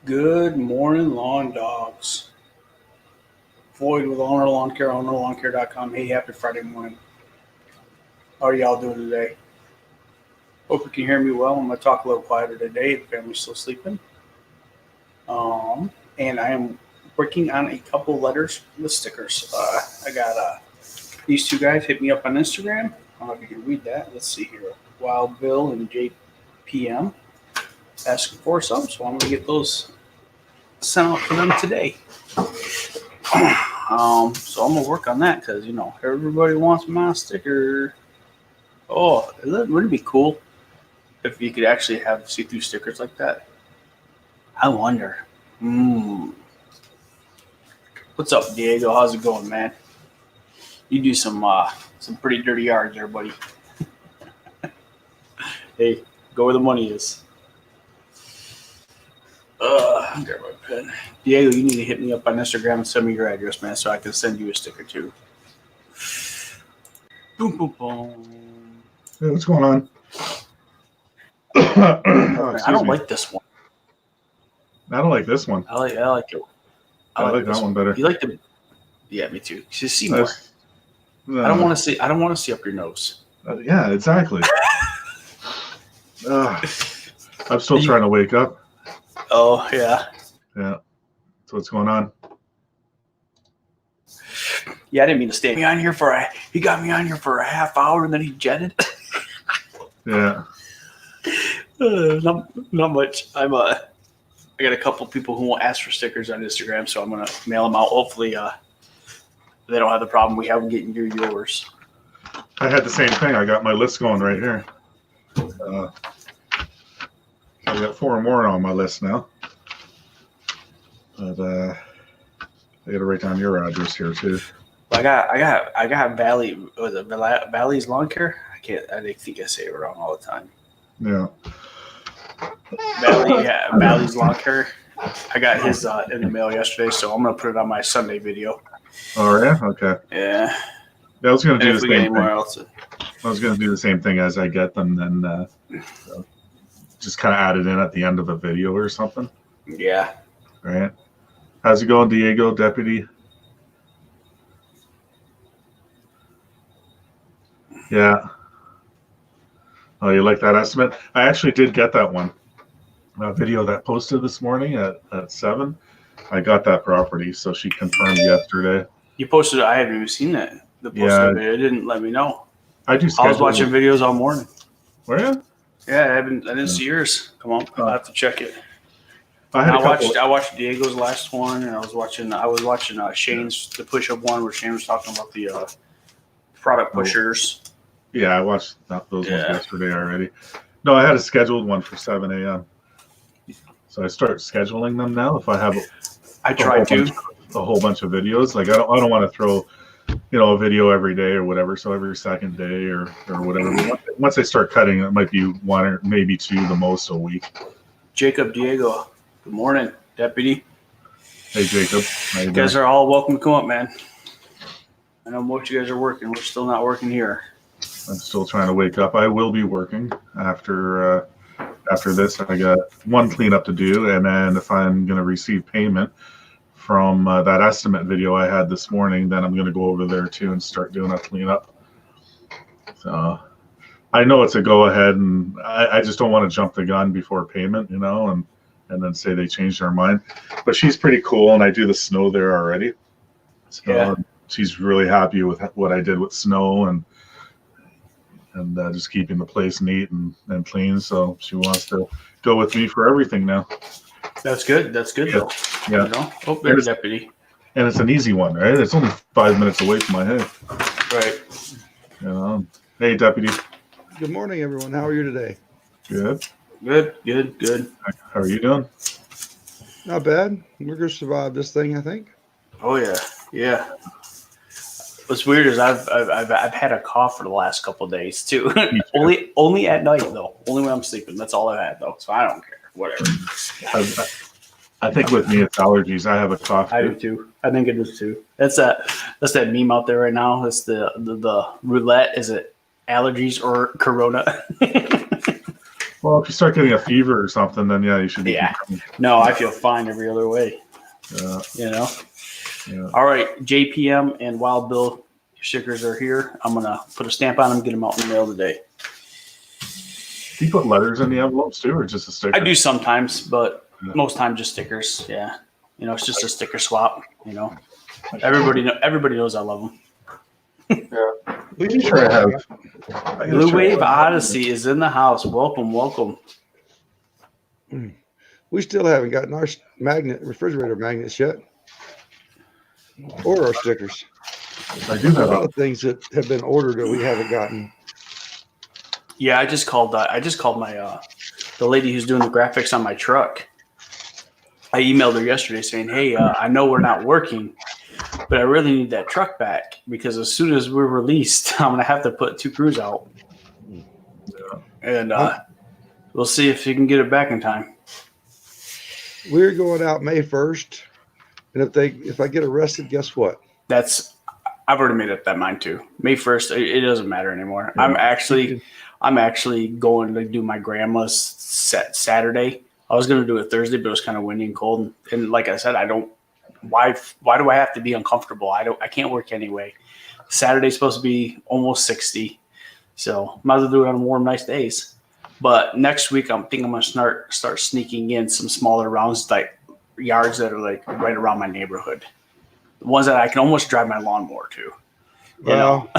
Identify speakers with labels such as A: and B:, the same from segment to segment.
A: Good morning, lawn dogs. Floyd with Owner Lawn Care, ownerlawncare.com. Hey, happy Friday morning. How are y'all doing today? Hope you can hear me well. I'm going to talk a little quieter today. The family's still sleeping. And I am working on a couple letters with stickers. I got these two guys hit me up on Instagram. I don't know if you can read that. Let's see here. Wild Bill and JPM asking for some, so I'm going to get those sent out for them today. So I'm gonna work on that because everybody wants my sticker. Oh, wouldn't it be cool if you could actually have see-through stickers like that? I wonder. What's up, Diego? How's it going, man? You do some pretty dirty yards there, buddy. Hey, go where the money is. Grab my pen. Diego, you need to hit me up on Instagram and send me your address, man, so I can send you a sticker too. Boom, boom, boom.
B: Hey, what's going on?
A: I don't like this one.
B: I don't like this one.
A: I like it.
B: I like that one better.
A: You like the? Yeah, me too. You see more. I don't want to see. I don't want to see up your nose.
B: Yeah, exactly. I'm still trying to wake up.
A: Oh yeah.
B: Yeah. So what's going on?
A: Yeah, I didn't mean to stay on here for he got me on here for a half hour and then he jetted.
B: Yeah.
A: Not much. I got a couple people who won't ask for stickers on Instagram, so I'm gonna mail them out. Hopefully, they don't have the problem we have getting you yours.
B: I had the same thing. I got my list going right here. I got 4 more on my list now. But I got to write down your address here too.
A: I got Valley. Was it Valley's Lawn Care? I think I say it wrong all the time.
B: Yeah.
A: Valley's Lawn Care. I got his in the mail yesterday, so I'm gonna put it on my Sunday video.
B: Oh yeah. Okay.
A: Yeah.
B: I was gonna do the same thing.
A: I
B: was gonna do the same thing as I get them, then just kind of add it in at the end of a video or something.
A: Yeah.
B: Right. How's it going, Diego, deputy? Yeah. Oh, you like that estimate? I actually did get that one. A video that posted this morning at 7. I got that property, so she confirmed yesterday.
A: You posted it. I haven't even seen that. The posted video. It didn't let me know.
B: I was
A: watching videos all morning.
B: Were you?
A: Yeah, I didn't see yours. Come on, I'll have to check it.
B: I
A: watched Diego's last one, and I was watching Shane's the push-up one where Shane was talking about the product pushers.
B: Yeah, I watched those ones yesterday already. No, I had a scheduled one for 7 a.m. So I start scheduling them now. If I have a whole bunch of videos, like I don't want to throw a video every day or whatever. So every second day or whatever. Once I start cutting, it might be 1 or maybe 2 the most a week.
A: Jacob Diego, good morning, deputy.
B: Hey Jacob,
A: you guys are all welcome to come up, man. I know most of you guys are working. We're still not working here.
B: I'm still trying to wake up. I will be working after this. I got one cleanup to do, and then if I'm going to receive payment from that estimate video I had this morning, then I'm going to go over there too and start doing a cleanup. So I know it's a go ahead, and I just don't want to jump the gun before payment, and then say they changed their mind. But she's pretty cool, and I do the snow there already. So she's really happy with what I did with snow and just keeping the place neat and clean. So she wants to go with me for everything now.
A: That's good. That's good, though.
B: Yeah.
A: There's deputy.
B: And it's an easy one, right? It's only 5 minutes away from my head.
A: Right.
B: Hey, deputy.
C: Good morning, everyone. How are you today?
B: Good.
A: Good.
B: How are you doing?
C: Not bad. We're going to survive this thing, I think.
A: Oh, yeah. What's weird is I've had a cough for the last couple of days too. only at night though. Only when I'm sleeping. That's all I've had though. So I don't care. Whatever.
B: I think with me it's allergies. I have a cough.
A: I do too. I think it is too. That's that meme out there right now. It's the roulette. Is it allergies or corona?
B: Well, Well, if you start getting a fever or something, then yeah, you should be.
A: Yeah. No, I feel fine every other way.
B: Yeah.
A: You know.
B: Yeah.
A: All right, JPM and Wild Bill, your stickers are here. I'm gonna put a stamp on them, get them out in the mail today.
B: Do you put letters in the envelopes too, or just a sticker?
A: I do sometimes, but
B: Yeah.
A: most times just stickers. Yeah, you know, it's just a sticker swap. You know, everybody knows I love them.
C: We
B: I'm sure I have.
A: Blue Wave Odyssey is in the house. Welcome, welcome.
C: We still haven't gotten our refrigerator magnets yet, or our stickers.
B: I do
C: A
B: have
C: lot of things that have been ordered that we haven't gotten.
A: Yeah, I just called my the lady who's doing the graphics on my truck. I emailed her yesterday saying, "Hey, I know we're not working, but I really need that truck back because as soon as we're released, I'm gonna have to put 2 crews out, and we'll see if you can get it back in time."
C: We're going out May 1st, and if I get arrested, guess what?
A: I've already made up that mind too. May 1st, it doesn't matter anymore.
B: Yeah.
A: I'm actually going to do my grandma's Saturday. I was going to do it Thursday, but it was kind of windy and cold. And like I said, why do I have to be uncomfortable? I can't work anyway. Saturday's supposed to be almost 60. So might as well do it on warm, nice days. But next week, I'm going to start sneaking in some smaller rounds, like yards that are like right around my neighborhood. The ones that I can almost drive my lawnmower to. You know?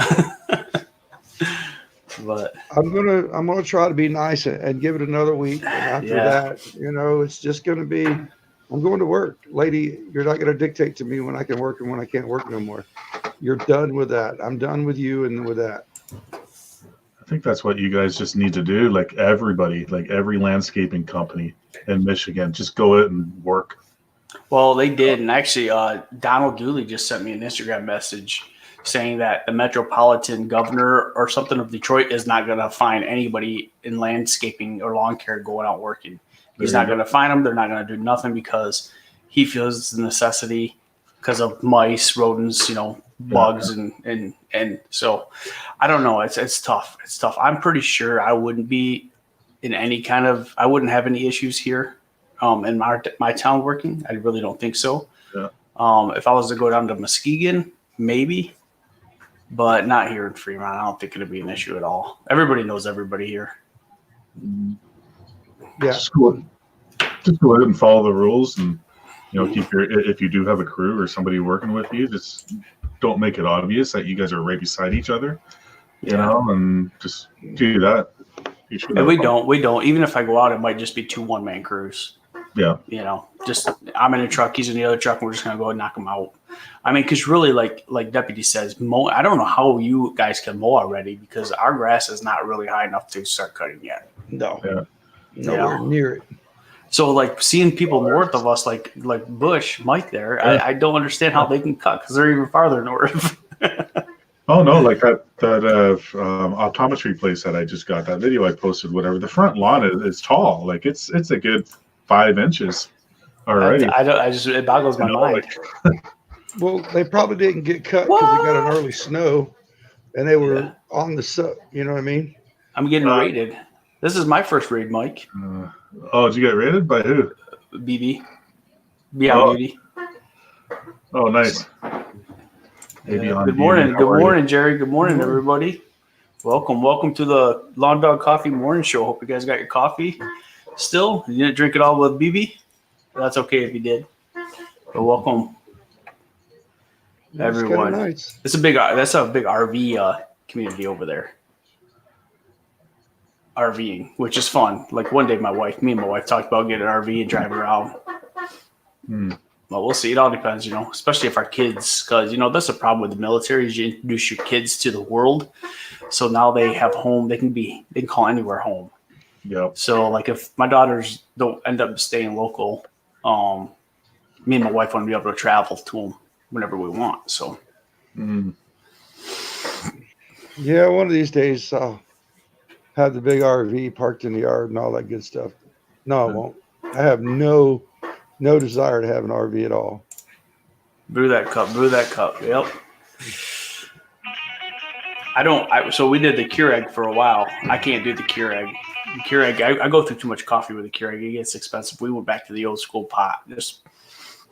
A: But
C: I'm gonna try to be nice and give it another week. And after that, you know, it's just gonna be. I'm going to work, lady. You're not gonna dictate to me when I can work and when I can't work no more. You're done with that. I'm done with you and with that.
B: I think that's what you guys just need to do. Like everybody, like every landscaping company in Michigan, just go out and work.
A: Well, they did, and actually, Donald Dooley just sent me an Instagram message saying that the Metropolitan Governor or something of Detroit is not going to find anybody in landscaping or lawn care going out working. He's not going to find them. They're not going to do nothing because he feels it's a necessity because of mice, rodents, you know, bugs, and so I don't know. It's tough. It's tough. I'm pretty sure I wouldn't be in I wouldn't have any issues here. In my town working, I really don't think so.
B: Yeah.
A: If I was to go down to Muskegon, maybe, but not here in Fremont. I don't think it'd be an issue at all. Everybody knows everybody here.
C: Yeah.
B: Just go ahead and follow the rules, and you know, if you do have a crew or somebody working with you, just don't make it obvious that you guys are right beside each other. You know, and just do that.
A: And we don't. Even if I go out, it might just be 2 one-man crews.
B: Yeah.
A: You know, just I'm in a truck, he's in the other truck, and we're just gonna go and knock him out. I mean, because really, like Deputy says, I don't know how you guys can mow already because our grass is not really high enough to start cutting yet.
C: No.
B: Yeah.
C: Nowhere near it.
A: So, like seeing people north of us, like Bush, Mike, there, I don't understand how they can cut because they're even farther north.
B: Oh no, like that optometry place that I just got, that video I posted, whatever. The front lawn is tall, like it's a good 5 inches already.
A: It boggles my mind.
C: Well, they probably didn't get cut because they got an early snow, and they were on the you know what I mean?
A: I'm getting raided. This is my first raid, Mike.
B: Did you get raided by who?
A: BB. Beauty.
B: Oh, nice.
A: Good morning, Jerry. Good morning, everybody. Welcome to the Lawn Dog Coffee Morning Show. Hope you guys got your coffee still. You didn't drink it all with BB? That's okay if you did. But welcome, everyone.
C: Nice.
A: That's a big RV community over there. RVing, which is fun. Like one day, me and my wife talked about getting an RV and driving around. Well, we'll see. It all depends, you know, especially if our kids, because, you know, that's the problem with the military is you introduce your kids to the world. So now they have home. They can call anywhere home.
B: Yep.
A: So like if my daughters don't end up staying local, me and my wife want to be able to travel to them whenever we want. So.
C: Yeah, one of these days I'll have the big RV parked in the yard and all that good stuff. No, I won't. I have no desire to have an RV at all.
A: Brew that cup. Yep. So we did the Keurig for a while. I can't do the Keurig. Keurig. I go through too much coffee with the Keurig. It gets expensive. We went back to the old school pot. Just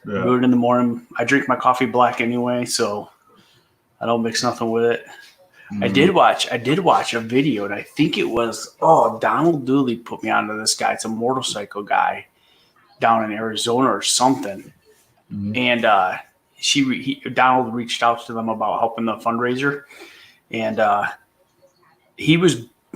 A: do it in the morning. I drink my coffee black anyway, so I don't mix nothing with it.
B: Mm.
A: I did watch a video, and I think it was Donald Dooley put me onto this guy. It's a motorcycle guy down in Arizona or something, and Donald reached out to them about helping the fundraiser, and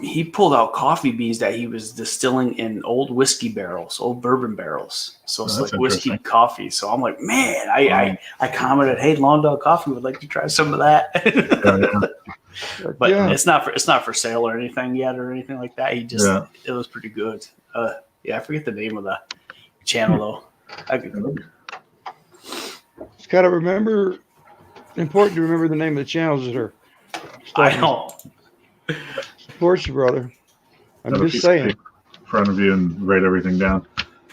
A: he pulled out coffee beans that he was distilling in old whiskey barrels, old bourbon barrels. So it's like whiskey coffee. So I'm like, man, I commented, hey, Long Dog Coffee would like to try some of that. But it's not for sale or anything yet or anything like that. He just it was pretty good. I forget the name of the channel though.
C: It's kind of important to remember the name of the channels that are.
A: I know.
C: Support you, brother. I'm just saying.
B: In front of you and write everything down.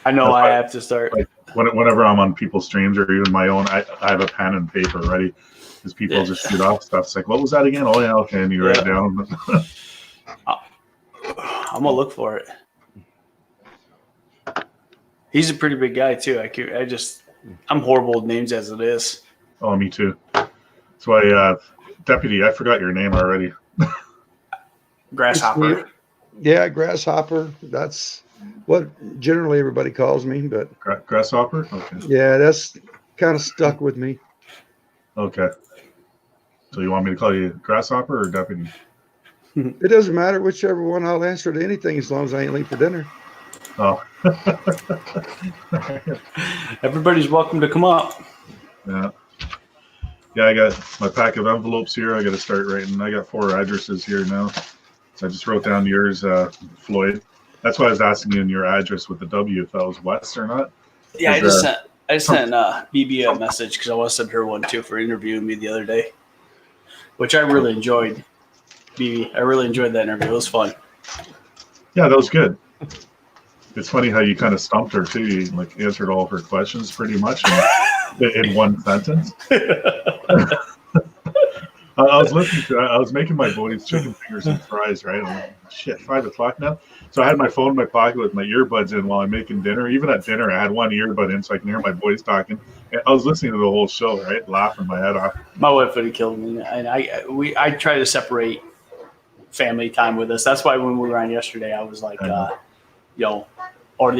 A: I know I have to start.
B: Like whenever I'm on people's streams or even my own, I have a pen and paper ready because people just shoot off stuff. It's like, what was that again? Oh yeah, okay, and you write it down.
A: I'm gonna look for it. He's a pretty big guy too. I'm horrible with names as it is.
B: Oh, me too. That's why, Deputy, I forgot your name already.
A: Grasshopper.
C: Yeah, Grasshopper. That's what generally everybody calls me, but
B: Grasshopper? Okay.
C: Yeah, that's kind of stuck with me.
B: Okay. So you want me to call you Grasshopper or Deputy?
C: It doesn't matter, whichever one. I'll answer to anything as long as I ain't late for dinner.
B: Oh.
A: Everybody's welcome to come up.
B: Yeah. Yeah, I got my pack of envelopes here. I got to start writing. I got 4 addresses here now. So I just wrote down yours, Floyd. That's why I was asking you in your address with the W if that was West or not.
A: Yeah, I just sent BB a message because I want to send her one too for interviewing me the other day, which I really enjoyed. BB, I really enjoyed that interview. It was fun.
B: Yeah, that was good. It's funny how you kind of stumped her too. You like answered all of her questions pretty much in one sentence. I was listening to. I was making my boys chicken fingers and fries. Right, I'm like, shit, 5 o'clock now. So I had my phone in my pocket with my earbuds in while I'm making dinner. Even at dinner, I had one earbud in so I can hear my boys talking. And I was listening to the whole show, right, laughing my head off.
A: My wife would have killed me, and I try to separate family time with us. That's why when we were on yesterday, I was like, or the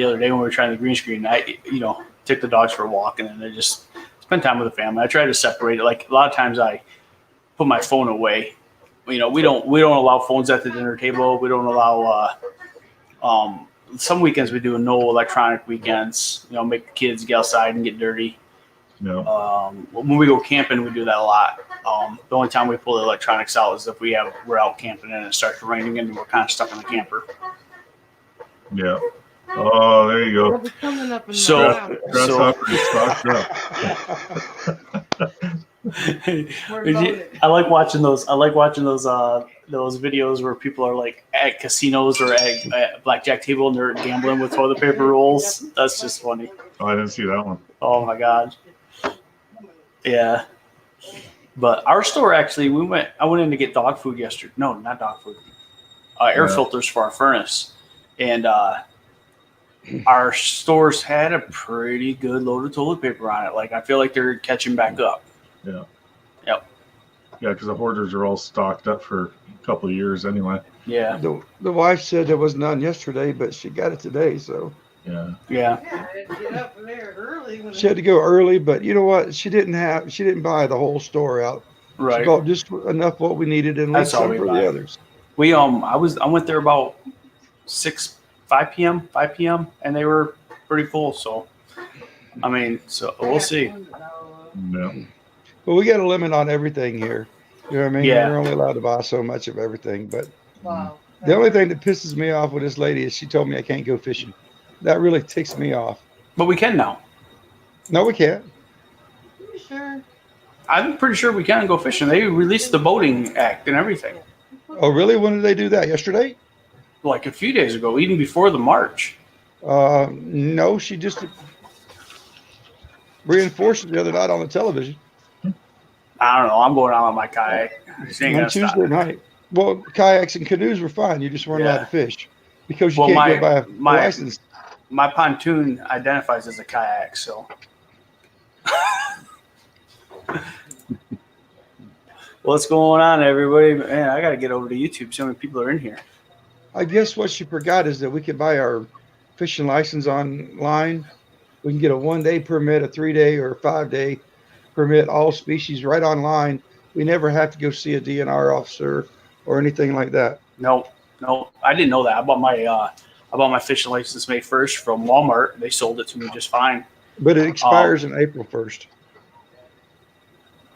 A: other day when we were trying the green screen, I took the dogs for a walk and then I just spend time with the family. I try to separate it. Like a lot of times I put my phone away. We don't allow phones at the dinner table. We don't allow some weekends we do no electronic weekends. Make the kids get outside and get dirty.
B: Yeah.
A: When we go camping, we do that a lot. The only time we pull the electronics out is if we're out camping and it starts raining and we're kind of stuck in the camper.
B: Yeah. Oh, there you go.
A: Grasshopper
B: is stocked up.
A: I like watching those. Those videos where people are like at casinos or at blackjack table and they're gambling with toilet paper rolls. That's just funny.
B: Oh, I didn't see that one.
A: Oh my god. Yeah. But our store actually, I went in to get dog food yesterday. No, not dog food. Air filters for our furnace, and our stores had a pretty good load of toilet paper on it. Like I feel like they're catching back up.
B: Yeah.
A: Yep.
B: Yeah, because the hoarders are all stocked up for a couple of years anyway.
A: Yeah.
C: The wife said there was none yesterday, but she got it today. So.
A: Yeah.
D: Get up there early.
C: She had to go early, but you know what? She didn't buy the whole store out.
A: Right.
C: She bought just enough what we needed and leave some for the others.
A: We I went there about 5 p.m. and they were pretty full. So I mean, so we'll see.
B: Yeah.
C: Well, we got a limit on everything here. You know what I mean?
A: Yeah.
C: We're only allowed to buy so much of everything. But
D: Wow.
C: the only thing that pisses me off with this lady is she told me I can't go fishing. That really ticks me off.
A: But we can now.
C: No, we can't.
D: You sure?
A: I'm pretty sure we can go fishing. They released the boating act and everything.
C: Oh, really? When did they do that? Yesterday?
A: Like a few days ago, even before the march.
C: No, she just reinforced it the other night on the television.
A: I don't know. I'm going out on my kayak. She ain't
C: On
A: gonna
C: Tuesday
A: stop.
C: night. Well, kayaks and canoes were fine. You just weren't allowed to fish. because you
A: Well,
C: can't go buy a
A: my
C: license.
A: my pontoon identifies as a kayak, so. What's going on, everybody? Man, I got to get over to YouTube. So many people are in here.
C: I guess what you forgot is that we can buy our fishing license online. We can get a 1-day permit, a 3-day, or a 5-day permit, all species right online. We never have to go see a DNR officer or anything like that.
A: No, I didn't know that. I bought my fishing license May 1st from Walmart. They sold it to me just fine.
C: But it expires in April 1st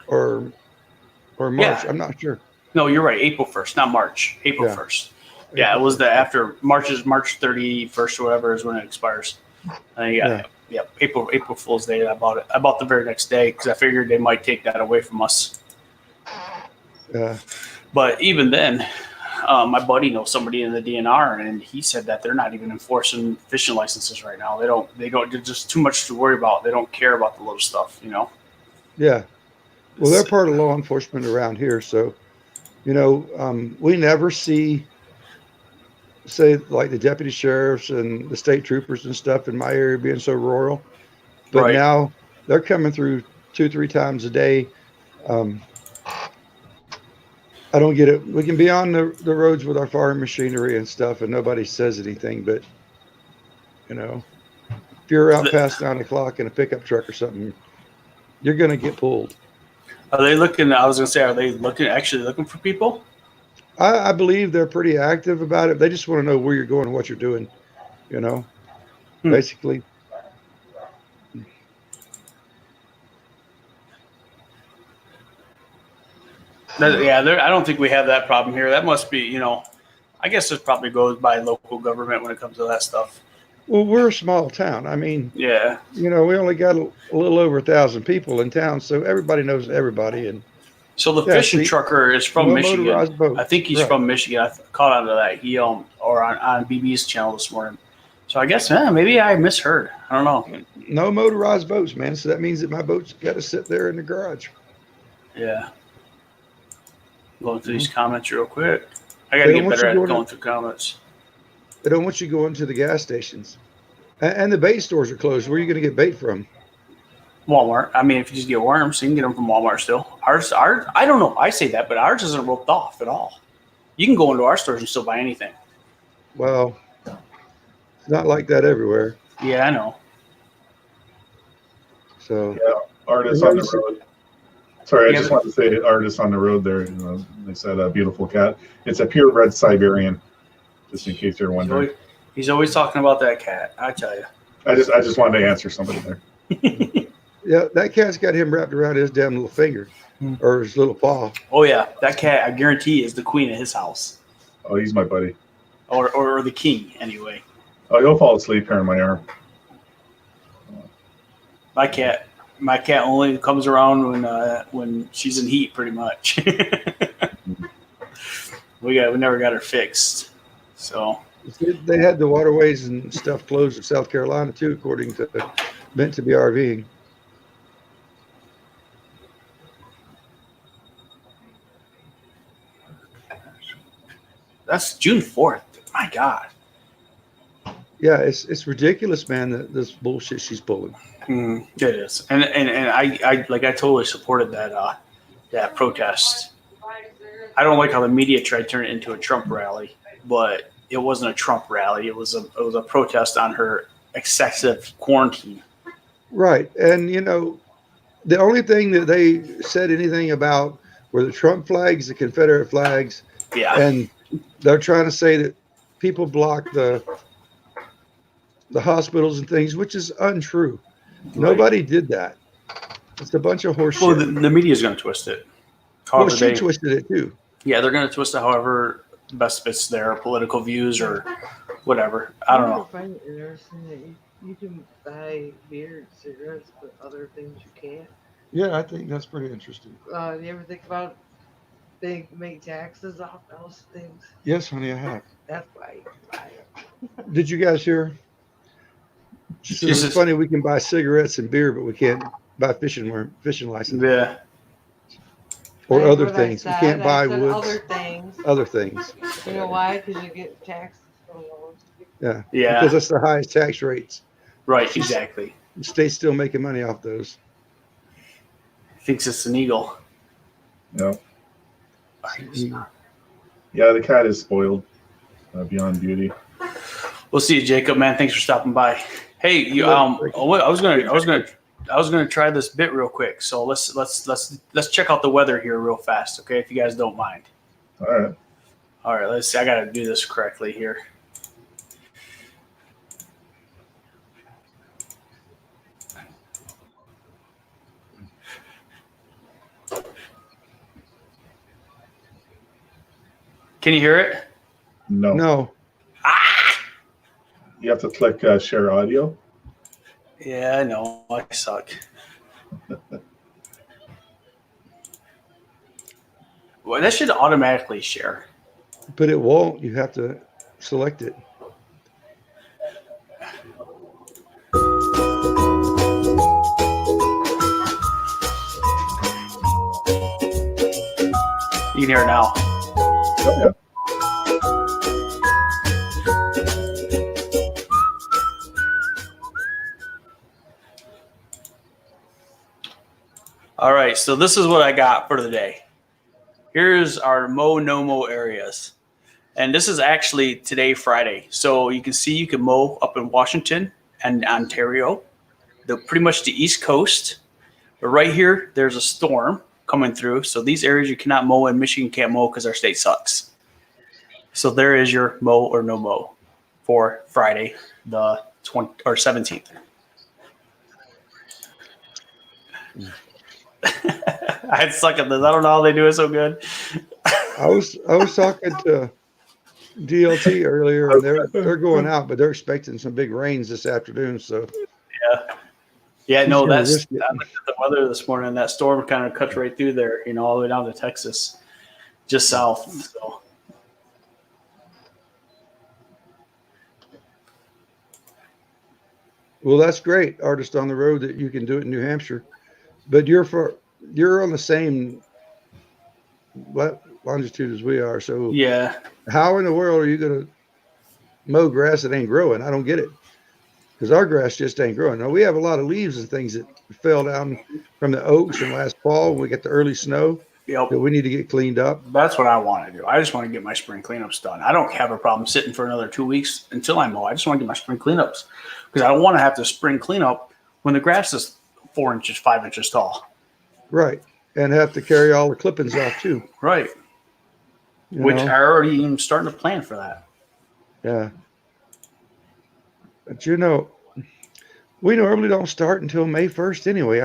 C: or March.
A: Yeah.
C: I'm not sure.
A: No, you're right. April 1st, not March. April
C: Yeah.
A: 1st. Yeah, it was the after March 31st or whatever is when it expires. April Fool's Day. I bought it. I bought the very next day because I figured they might take that away from us.
C: Yeah.
A: But even then, my buddy knows somebody in the DNR, and he said that they're not even enforcing fishing licenses right now. They don't. There's just too much to worry about. They don't care about the little stuff, you know.
C: Yeah. Well, they're part of law enforcement around here, so we never see, say, like the deputy sheriffs and the state troopers and stuff in my area being so rural. But
A: Right.
C: now they're coming through 2-3 times a day. I don't get it. We can be on the roads with our farm machinery and stuff, and nobody says anything. But if you're out past 9 o'clock in a pickup truck or something, you're going to get pulled.
A: Are they looking? I was going to say, are they actually looking for people?
C: I believe they're pretty active about it. They just want to know where you're going and what you're doing, basically.
A: I don't think we have that problem here. That must be, I guess it probably goes by local government when it comes to that stuff.
C: Well, we're a small town. I mean,
A: yeah,
C: we only got a little over 1,000 people in town, so everybody knows everybody. And
A: so the fishing trucker is from Michigan. I think he's from Michigan. I caught on to that. He or on BB's channel this morning. So I guess maybe I misheard. I don't know.
C: No motorized boats, man. So that means that my boat's got to sit there in the garage.
A: Yeah. Going through these comments real quick. I got to get better at going through comments.
C: They don't want you going to the gas stations. And the bait stores are closed. Where are you going to get bait from?
A: Walmart. I mean, if you just get worms, you can get them from Walmart still. Ours, I don't know. I say that, but ours isn't roped off at all. You can go into our stores and still buy anything.
C: Well, it's not like that everywhere.
A: Yeah, I know.
C: So
B: yeah, artists on the road. Sorry, I just wanted to say artists on the road there. They said a beautiful cat. It's a purebred Siberian, just in case you're wondering.
A: He's always talking about that cat. I tell you.
B: I just wanted to answer somebody there.
C: Yeah, that cat's got him wrapped around his damn little finger or his little paw.
A: Oh yeah, that cat, I guarantee, is the queen of his house.
B: Oh, he's my buddy.
A: Or the king, anyway.
B: Oh, you'll fall asleep here in my arm.
A: My cat only comes around when she's in heat, pretty much. we never got her fixed. So
C: they had the waterways and stuff closed in South Carolina too, according to meant to be RVing.
A: That's June 4th. My God.
C: Yeah, it's ridiculous, man. This bullshit she's pulling.
A: It is, and I totally supported that protest. I don't like how the media tried to turn it into a Trump rally, but it wasn't a Trump rally. It was a protest on her excessive quarantine.
C: Right, and the only thing that they said anything about were the Trump flags, the Confederate flags.
A: Yeah,
C: and they're trying to say that people block the hospitals and things, which is untrue. Right. Nobody did that. It's a bunch of horseshit.
A: Well, the media is going to twist it.
C: Well, she twisted it too.
A: Yeah, they're going to twist it however best fits their political views or whatever. I don't know.
D: I find it interesting that you can buy beer and cigarettes, but other things you can't.
C: Yeah, I think that's pretty interesting.
D: You ever think about they make taxes off those things?
C: Yes, honey, I have.
D: That's why you buy it.
C: Did you guys hear? It's funny, we can buy cigarettes and beer, but we can't buy fishing license.
A: Yeah.
C: Or other things. We can't buy woods.
D: Other things.
C: Other things.
D: You know why? Because you get taxed from those.
C: Yeah.
A: Yeah.
C: Because that's the highest tax rates.
A: Right. Exactly.
C: The state's still making money off those.
A: Thinks it's an eagle.
B: Yeah. Yeah, the cat is spoiled beyond beauty.
A: We'll see you, Jacob. Man, thanks for stopping by. Hey, you. I was gonna try this bit real quick. So let's check out the weather here real fast, okay? If you guys don't mind.
B: All right.
A: All right. Let's see. I gotta do this correctly here. Can you hear it?
B: No.
C: No.
B: You have to click share audio.
A: Yeah, I know. I suck. Well, that should automatically share.
C: But it won't. You have to select it.
A: You can hear it now.
B: Yeah.
A: All right, so this is what I got for the day. Here's our mow no mow areas. And this is actually today, Friday. So you can see you can mow up in Washington and Ontario, pretty much the East Coast. But right here, there's a storm coming through. So these areas you cannot mow, and Michigan can't mow because our state sucks. So there is your mow or no mow for Friday, the 17th. I suck at this. I don't know how they do it so good.
C: I was talking to DLT earlier, and they're going out, but they're expecting some big rains this afternoon. So
A: yeah, no, I
C: risk
A: looked
C: it.
A: at the weather this morning. And that storm kind of cuts right through there, all the way down to Texas, just south. So
C: well, that's great, artist on the road, that you can do it in New Hampshire. But you're on the same longitude as we are. So
A: yeah,
C: how in the world are you going to mow grass that ain't growing? I don't get it. Because our grass just ain't growing. Now, we have a lot of leaves and things that fell down from the oaks from last fall. We get the early snow
A: yep.
C: that we need to get cleaned up.
A: That's what I want to do. I just want to get my spring cleanups done. I don't have a problem sitting for another 2 weeks until I mow. I just want to get my spring cleanups because I don't want to have to spring cleanup when the grass is 4 inches, 5 inches tall.
C: Right. And have to carry all the clippings off too.
A: Right. Which I already even starting to plan for that.
C: Yeah. But we normally don't start until May 1st anyway.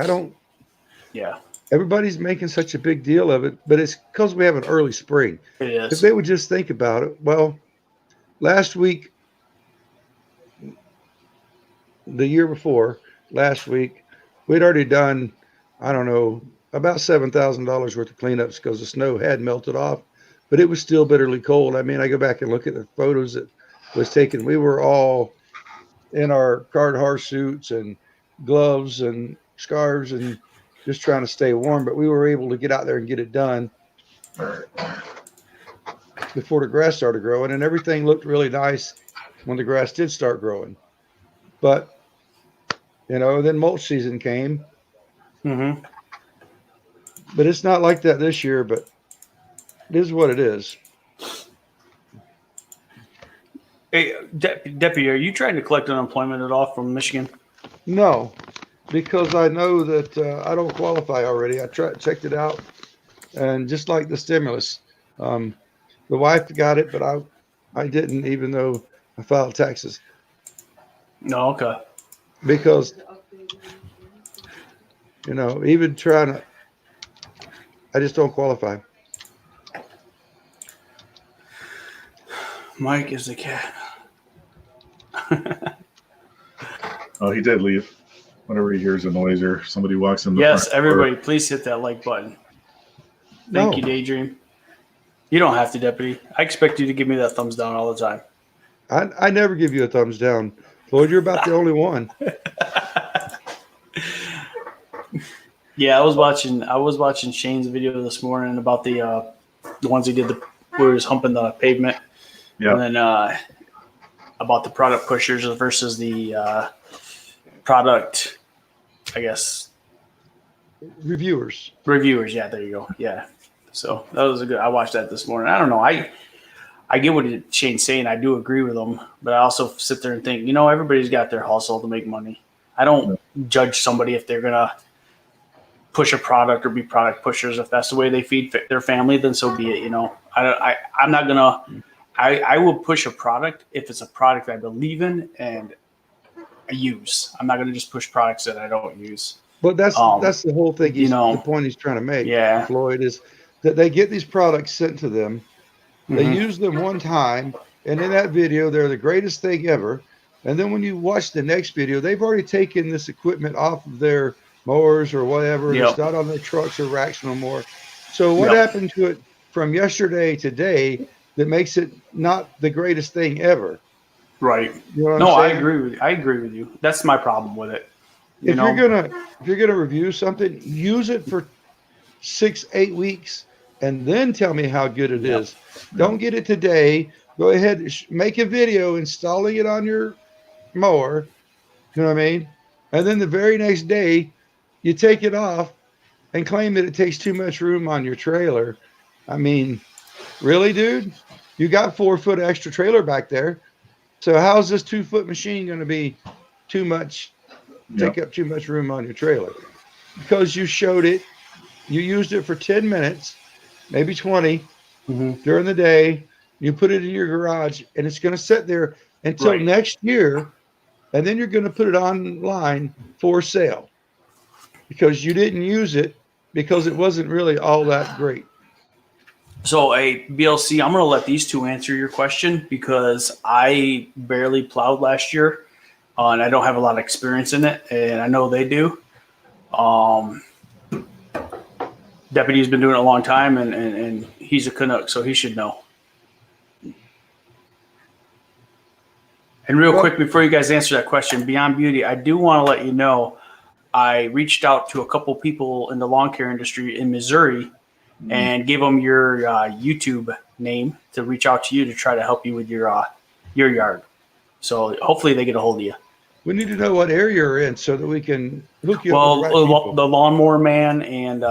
A: Yeah.
C: Everybody's making such a big deal of it, but it's because we have an early spring.
A: It is.
C: If they would just think about it, well, last week, the year before, last week, we'd already done, I don't know, about $7,000 worth of cleanups because the snow had melted off, but it was still bitterly cold. I mean, I go back and look at the photos that was taken. We were all in our Carhartt suits and gloves and scarves and just trying to stay warm, but we were able to get out there and get it done before the grass started growing, and everything looked really nice when the grass did start growing. But then mulch season came.
A: Mm-hmm.
C: But it's not like that this year, but it is what it is.
A: Hey, Deputy, are you trying to collect unemployment at all from Michigan?
C: No, because I know that I don't qualify already. I checked it out, and just like the stimulus, the wife got it, but I didn't, even though I filed taxes.
A: No, okay.
C: Because, even trying to, I just don't qualify.
A: Mike is the cat.
B: Oh, he did leave. Whenever he hears a noise or somebody walks in the
A: Yes,
B: front door.
A: everybody, please hit that like button. Thank you, Daydream. You don't have to, Deputy. I expect you to give me that thumbs down all the time.
C: I never give you a thumbs down. Lloyd, you're about the only one.
A: Yeah, I was watching Shane's video this morning about the ones he did where he was humping the pavement.
B: Yeah.
A: And then about the product pushers versus the product, I guess,
C: Reviewers.
A: reviewers. Yeah, there you go. Yeah. So that was a good. I watched that this morning. I don't know. I get what Shane's saying. I do agree with him, but I also sit there and think, everybody's got their hustle to make money. I don't judge somebody if they're gonna push a product or be product pushers. If that's the way they feed their family, then so be it. I'm not gonna. I will push a product if it's a product I believe in and I use. I'm not gonna just push products that I don't use.
C: But that's the whole thing. The point he's trying to make,
A: Yeah.
C: Floyd, is that they get these products sent to them. They
A: Mhm.
C: use them one time, and in that video, they're the greatest thing ever. And then when you watch the next video, they've already taken this equipment off of their mowers or whatever.
A: Yep.
C: It's not on their trucks or racks no more. So what
A: Yep.
C: happened to it from yesterday to today that makes it not the greatest thing ever?
A: Right.
C: You know what
A: No,
C: I'm
A: I
C: saying?
A: agree with you. That's my problem with it.
C: If you're gonna review something, use it for 6-8 weeks and then tell me how good it is. Don't get it today. Go ahead, make a video installing it on your mower. You know what I mean? And then the very next day, you take it off and claim that it takes too much room on your trailer. I mean, really, dude? You got 4 foot extra trailer back there. So how's this 2 foot machine going to be too much? Take up too much room on your trailer? Because you showed it, you used it for 10 minutes, maybe 20 during the day. You put it in your garage, and it's going to sit there until next year, and then you're going to put it online for sale because you didn't use it because it wasn't really all that great.
A: So, BLC, I'm going to let these two answer your question because I barely plowed last year, and I don't have a lot of experience in it, and I know they do. Deputy's been doing it a long time, and he's a Canuck, so he should know. And real quick, before you guys answer that question, Beyond Beauty, I do want to let you know, I reached out to a couple people in the lawn care industry in Missouri and gave them your YouTube name to reach out to you to try to help you with your yard. So hopefully they get a hold of you.
C: We need to know what area you're in so that we can hook you
A: Well,
C: up with the right people.
A: the Lawnmower Man and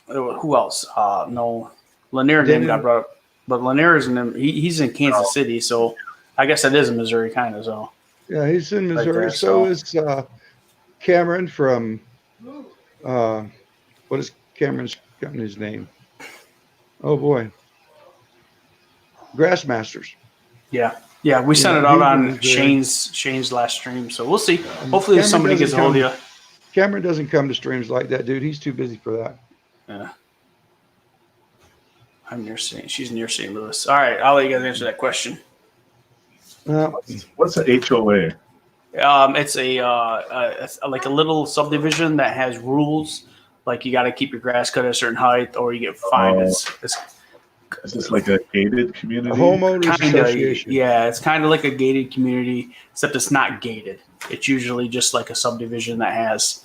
A: who else? No, Lanier name got brought up, but Lanier is he's in Kansas City, so I guess that is in Missouri, kind of. So
C: yeah, he's in Missouri.
A: there,
C: so is Cameron from what is Cameron's company's name? Oh boy, Grassmasters.
A: yeah, we sent it out on Shane's last stream, so we'll see. Hopefully,
C: Cameron
A: somebody gets a hold of you.
C: Cameron doesn't come to streams like that, dude. He's too busy for that.
A: Yeah. She's near St. Louis. All right, I'll let you guys answer that question.
B: What's an HOA?
A: It's like a little subdivision that has rules. Like you got to keep your grass cut at a certain height, or you get fined. It's
B: Is this like a gated community?
C: A homeowners association.
A: Yeah, it's kind of like a gated community, except it's not gated. It's usually just like a subdivision that has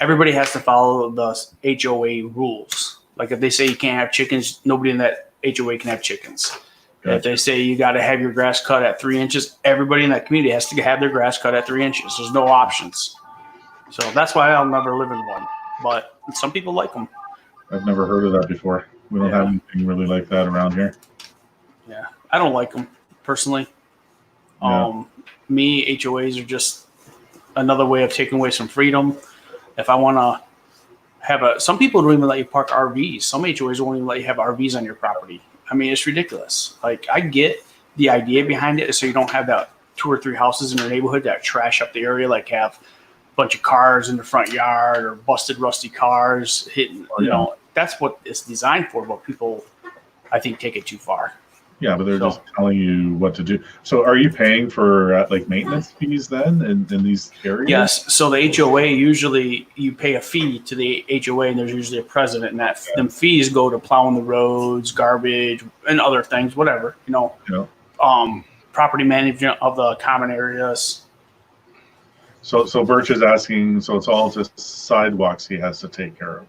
A: everybody has to follow the HOA rules. Like if they say you can't have chickens, nobody in that HOA can have chickens. Gotcha. If they say you got to have your grass cut at 3 inches, everybody in that community has to have their grass cut at 3 inches. There's no options. So that's why I'll never live in one. But some people like them.
B: I've never heard of that before. We don't have anything really like that around here.
A: Yeah, I don't like them personally. Me, HOAs are just another way of taking away some freedom. If I want to have some people don't even let you park RVs. Some HOAs won't even let you have RVs on your property. I mean, it's ridiculous. Like, I get the idea behind it, so you don't have that 2 or 3 houses in your neighborhood that trash up the area, like have a bunch of cars in the front yard or busted, rusty cars hitting. You know, that's what it's designed for. But people, I think, take it too far.
B: Yeah, but they're just telling you what to do. So, are you paying for like maintenance fees then in these areas?
A: Yes. So the HOA usually you pay a fee to the HOA, and there's usually a president, and them fees go to plowing the roads, garbage, and other things, whatever. Property management of the common areas.
B: So Birch is asking. So it's all just sidewalks he has to take care of,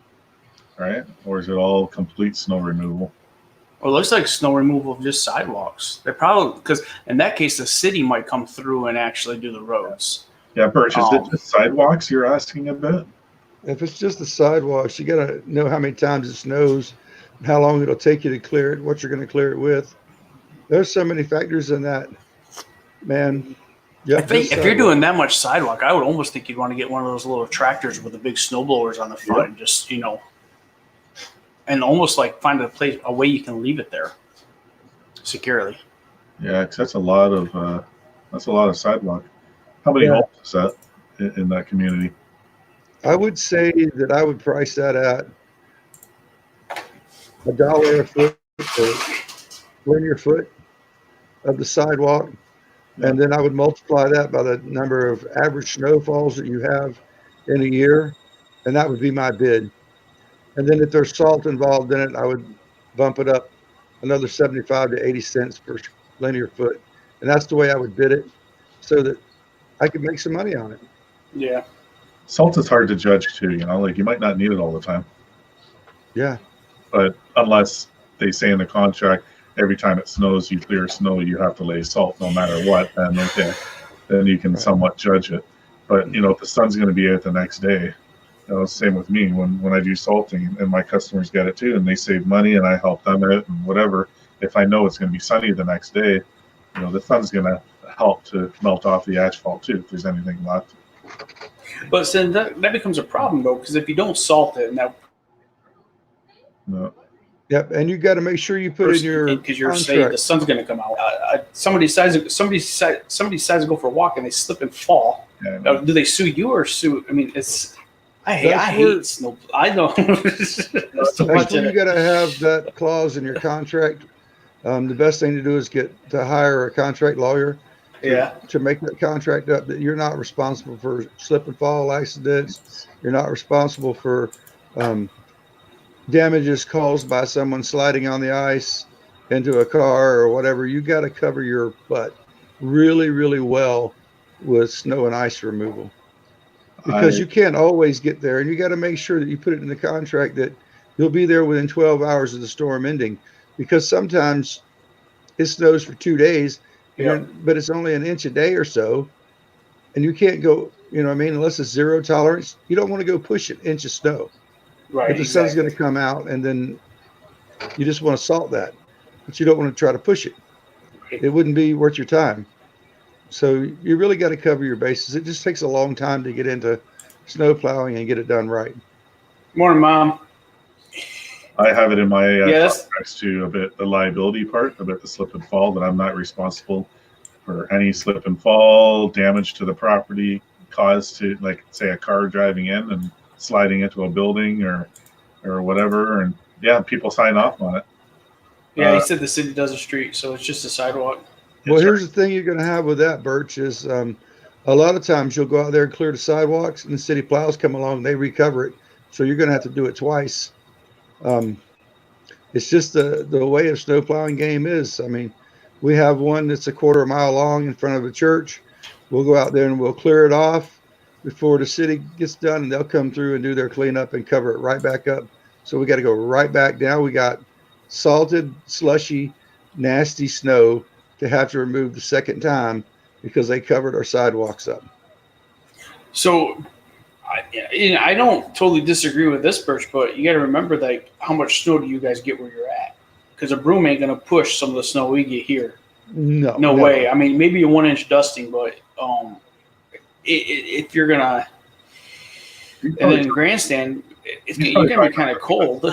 B: right? Or is it all complete snow removal?
A: Or it looks like snow removal of just sidewalks. They probably, because in that case, the city might come through and actually do the roads.
B: Yeah, Birch, is it just sidewalks you're asking about?
C: If it's just the sidewalks, you got to know how many times it snows, how long it'll take you to clear it, what you're going to clear it with. There's so many factors in that, man. Yep,
A: If you're doing that much sidewalk, I would almost think you'd want to get one of those little tractors with the big snow blowers on the front, and just and almost like find a way you can leave it there securely.
B: Yeah, 'cause that's a lot of sidewalk. How many
C: Yeah.
B: homes is that in that community?
C: I would say that I would price that at $1 a foot or linear foot of the sidewalk. And then I would multiply that by the number of average snowfalls that you have in a year. And that would be my bid. And then if there's salt involved in it, I would bump it up another 75 to 80 cents per linear foot. And that's the way I would bid it so that I could make some money on it.
A: Yeah.
B: Salt is hard to judge too, like you might not need it all the time.
C: Yeah.
B: But unless they say in the contract, every time it snows, you clear snow, you have to lay salt no matter what, and okay, then you can somewhat judge it. But if the sun's going to be out the next day, same with me when I do salting and my customers get it too, and they save money and I help them out and whatever. If I know it's going to be sunny the next day, the sun's going to help to melt off the asphalt too if there's anything left.
A: But then that becomes a problem though, because if you don't salt it, now
B: No.
C: Yep. And you got to make sure you put in your
A: because you're saying the sun's going to come out. Somebody decides to go for a walk and they slip and fall.
B: Yeah,
A: Now, do they sue you or sue? I mean, I hate snow. I know. So much
C: That's where
A: in
C: you
A: it.
C: got to have that clause in your contract. The best thing to do is get to hire a contract lawyer to make that contract up that you're not responsible for slip and fall accidents. You're not responsible for damages caused by someone sliding on the ice into a car or whatever. You got to cover your butt really, really well with snow and ice removal. Because you can't always get there, and you got to make sure that you put it in the contract that you'll be there within 12 hours of the storm ending. Because sometimes it snows for 2 days, but it's only an inch a day or so, and you can't go, unless it's zero tolerance, you don't want to go push an inch of snow.
A: Right.
C: But the sun's going to come out, and then you just want to salt that, but you don't want to try to push it. It wouldn't be worth your time. So you really got to cover your bases. It just takes a long time to get into snow plowing and get it done right.
A: Morning, Mom.
B: I have it in my
A: Yes.
B: contracts too, about the liability part, about the slip and fall, that I'm not responsible for any slip and fall, damage to the property caused to, like, say, a car driving in and sliding into a building or whatever. And people sign off on it.
A: Yeah, he said the city does a street, so it's just a sidewalk.
C: Well, here's the thing you're going to have with that, Birch, is a lot of times you'll go out there and clear the sidewalks, and the city plows come along, and they recover it. So you're going to have to do it twice. It's just the way a snow plowing game is. I mean, we have one that's a quarter mile long in front of a church. We'll go out there and we'll clear it off before the city gets done, and they'll come through and do their cleanup and cover it right back up. So we got to go right back down. We got salted, slushy, nasty snow to have to remove the second time because they covered our sidewalks up.
A: So I don't totally disagree with this, Birch, but you got to remember, like, how much snow do you guys get where you're at? Because a broom ain't going to push some of the snow we get here.
C: No
A: way. I mean, maybe a 1-inch dusting, but if you're going to, and then in Grandstand, you're going to be kind of cold,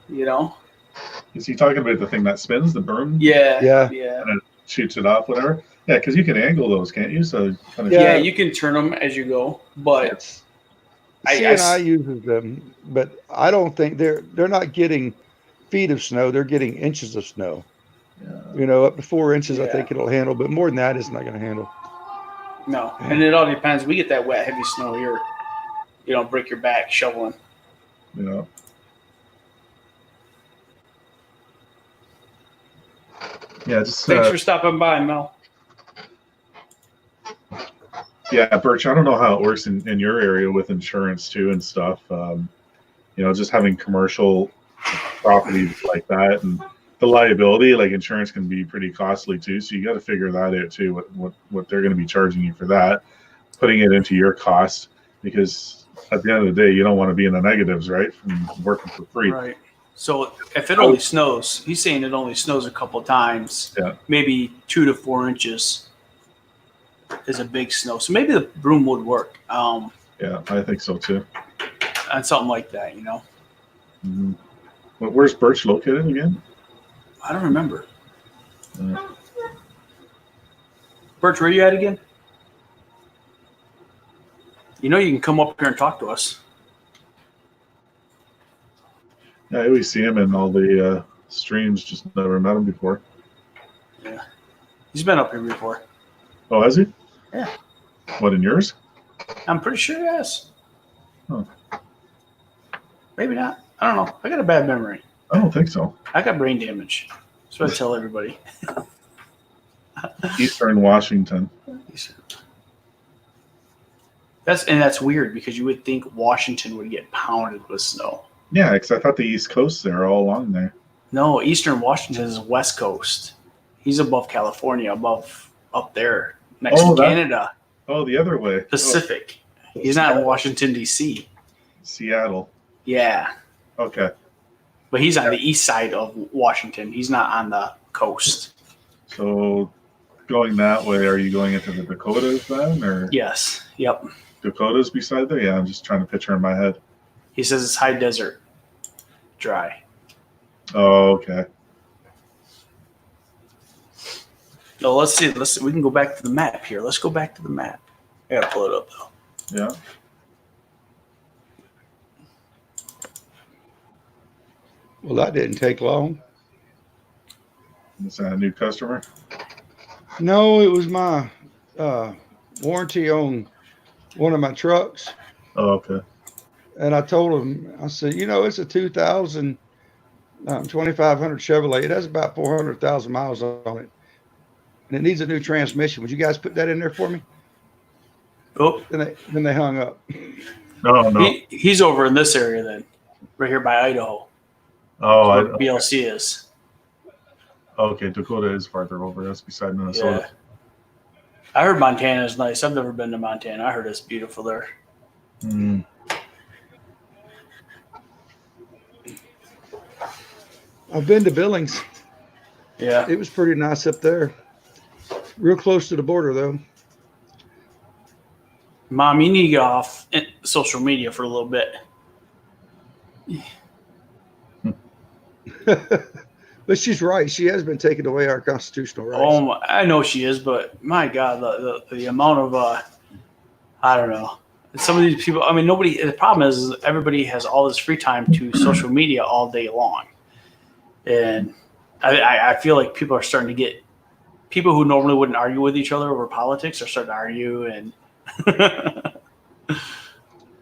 B: Is he talking about the thing that spins, the broom?
A: Yeah.
B: And it shoots it off, whatever? Yeah, because you can angle those, can't you? So kind of
A: Yeah, you can turn them as you go, but
C: CNI uses them, but I don't think they're not getting feet of snow. They're getting inches of snow. Up to 4 inches, I think it'll handle, but more than that, it's not going to handle.
A: No, and it all depends. We get that wet, heavy snow here. You don't break your back shoveling.
B: Yeah. Just
A: Thanks for stopping by, Mel.
B: Yeah, Birch, I don't know how it works in your area with insurance too and stuff. Just having commercial properties like that, and the liability, like insurance can be pretty costly too. So you got to figure that out too. What they're going to be charging you for that, putting it into your cost, because at the end of the day, you don't want to be in the negatives, right? From working for free.
A: Right. So if it only snows, he's saying it only snows a couple times,
B: Yeah.
A: maybe 2 to 4 inches is a big snow. So maybe the broom would work
B: Yeah, I think so too.
A: on something like that, you know?
B: Mm-hmm. But where's Birch located again?
A: I don't remember.
B: Uh,
A: Birch, where you at again? You know you can come up here and talk to us.
B: Yeah, I always see him in all the streams. Just never met him before.
A: Yeah. He's been up here before.
B: Oh, has he?
A: Yeah.
B: What, in yours?
A: I'm pretty sure he has.
B: Huh.
A: Maybe not. I don't know. I got a bad memory.
B: I don't think so.
A: I got brain damage. That's what I tell everybody.
B: Eastern Washington.
A: That's weird because you would think Washington would get pounded with snow.
B: Yeah, because I thought the East Coast there, all along there.
A: No, Eastern Washington is West Coast. He's above California, above up there next to Canada,
B: Oh, the other way.
A: Pacific. He's not in Washington D.C.
B: Seattle.
A: Yeah,
B: Okay.
A: but he's on the east side of Washington. He's not on the coast.
B: So going that way, are you going into the Dakotas then? Or
A: Yes. Yep.
B: Dakotas beside there? Yeah, I'm just trying to picture in my head.
A: He says it's high desert, dry.
B: Oh, okay.
A: No, let's see. We can go back to the map here. Let's go back to the map. I gotta pull it up though.
B: Yeah.
C: Well, that didn't take long.
B: Is that a new customer?
C: No, it was my warranty on one of my trucks.
B: Oh, okay.
C: And I told him, I said, you know, it's a 2000 2500 Chevrolet. It has about 400,000 miles on it. And it needs a new transmission. Would you guys put that in there for me?
A: Oh,
C: Then they hung up.
B: No, no.
A: he's over in this area then, right here by Idaho.
B: Oh,
A: Where BLC is.
B: okay. Dakota is farther over. That's beside Minnesota.
A: Yeah. I heard Montana is nice. I've never been to Montana. I heard it's beautiful there.
B: Mm.
C: I've been to Billings.
A: Yeah.
C: It was pretty nice up there. Real close to the border, though.
A: Mom, you need to get off social media for a little bit.
C: But she's right. She has been taking away our constitutional rights.
A: Oh, I know she is, but my God, the amount of I don't know. Some of these people. I mean, nobody. The problem is everybody has all this free time to social media all day long, and I feel like people are starting to get people who normally wouldn't argue with each other over politics are starting to argue. And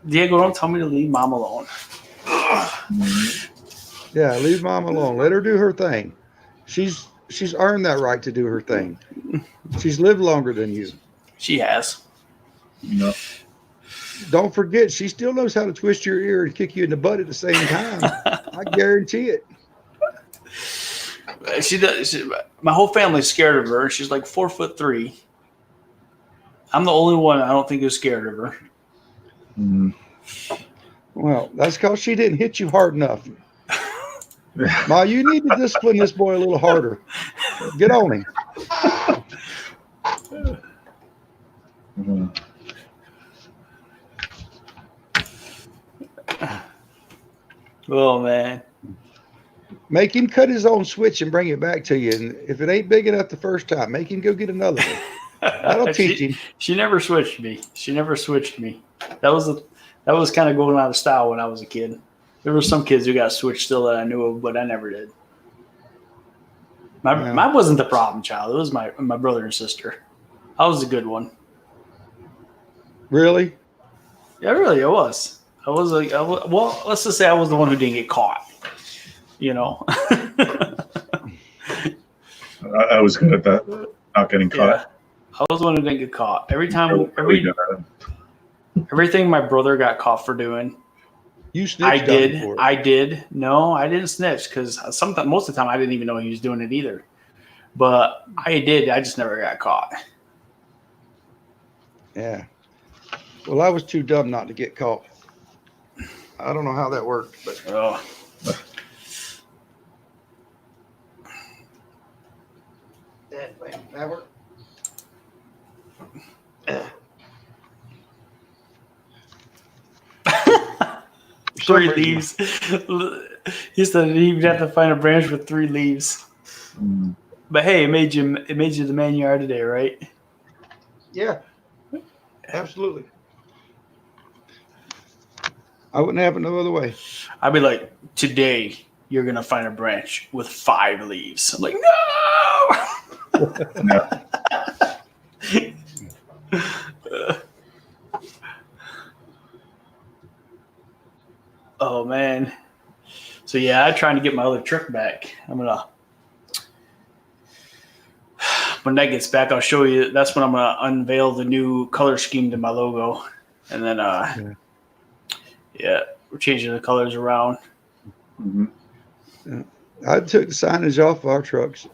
A: Diego, don't tell me to leave Mom alone.
C: Yeah, leave Mom alone. Let her do her thing. She's earned that right to do her thing. She's lived longer than you.
A: She has.
B: No.
C: Don't forget, she still knows how to twist your ear and kick you in the butt at the same time. I guarantee it.
A: She does. My whole family's scared of her. She's like 4'3". I'm the only one I don't think who's scared of her.
B: Mm.
C: Well, that's because she didn't hit you hard enough. Ma, you need to discipline this boy a little harder. Get on him.
B: Mhm.
A: Oh man.
C: Make him cut his own switch and bring it back to you. And if it ain't big enough the first time, make him go get another one. That'll teach him.
A: She never switched me. That was kind of going out of style when I was a kid. There were some kids who got switched still that I knew of, but I never did. Mine wasn't the problem child. It was my brother and sister. I was a good one.
C: Really?
A: Yeah, really, I was. Well, let's just say I was the one who didn't get caught. You know.
B: I was good at that. Not getting caught.
A: Yeah. I was the one who didn't get caught.
B: Really good at it.
A: Everything my brother got caught for doing,
C: You
A: I
C: snitched on
A: did.
C: him for it.
A: I did. No, I didn't snitch because sometimes, most of the time, I didn't even know he was doing it either. But I did. I just never got caught.
C: Yeah. Well, I was too dumb not to get caught. I don't know how that worked, but
A: Oh,
C: that worked.
A: three leaves. He said he'd have to find a branch with 3 leaves.
B: Mm.
A: But hey, it made you the man you are today, right?
C: Yeah, absolutely. I wouldn't have it no other way.
A: I'd be like, today you're gonna find a branch with 5 leaves. I'm like, no.
B: Yeah.
A: Oh man. So yeah, I'm trying to get my other truck back. When that gets back, I'll show you. That's when I'm gonna unveil the new color scheme to my logo, and then yeah, we're changing the colors around.
B: Mhm.
C: I took the signage off our trucks.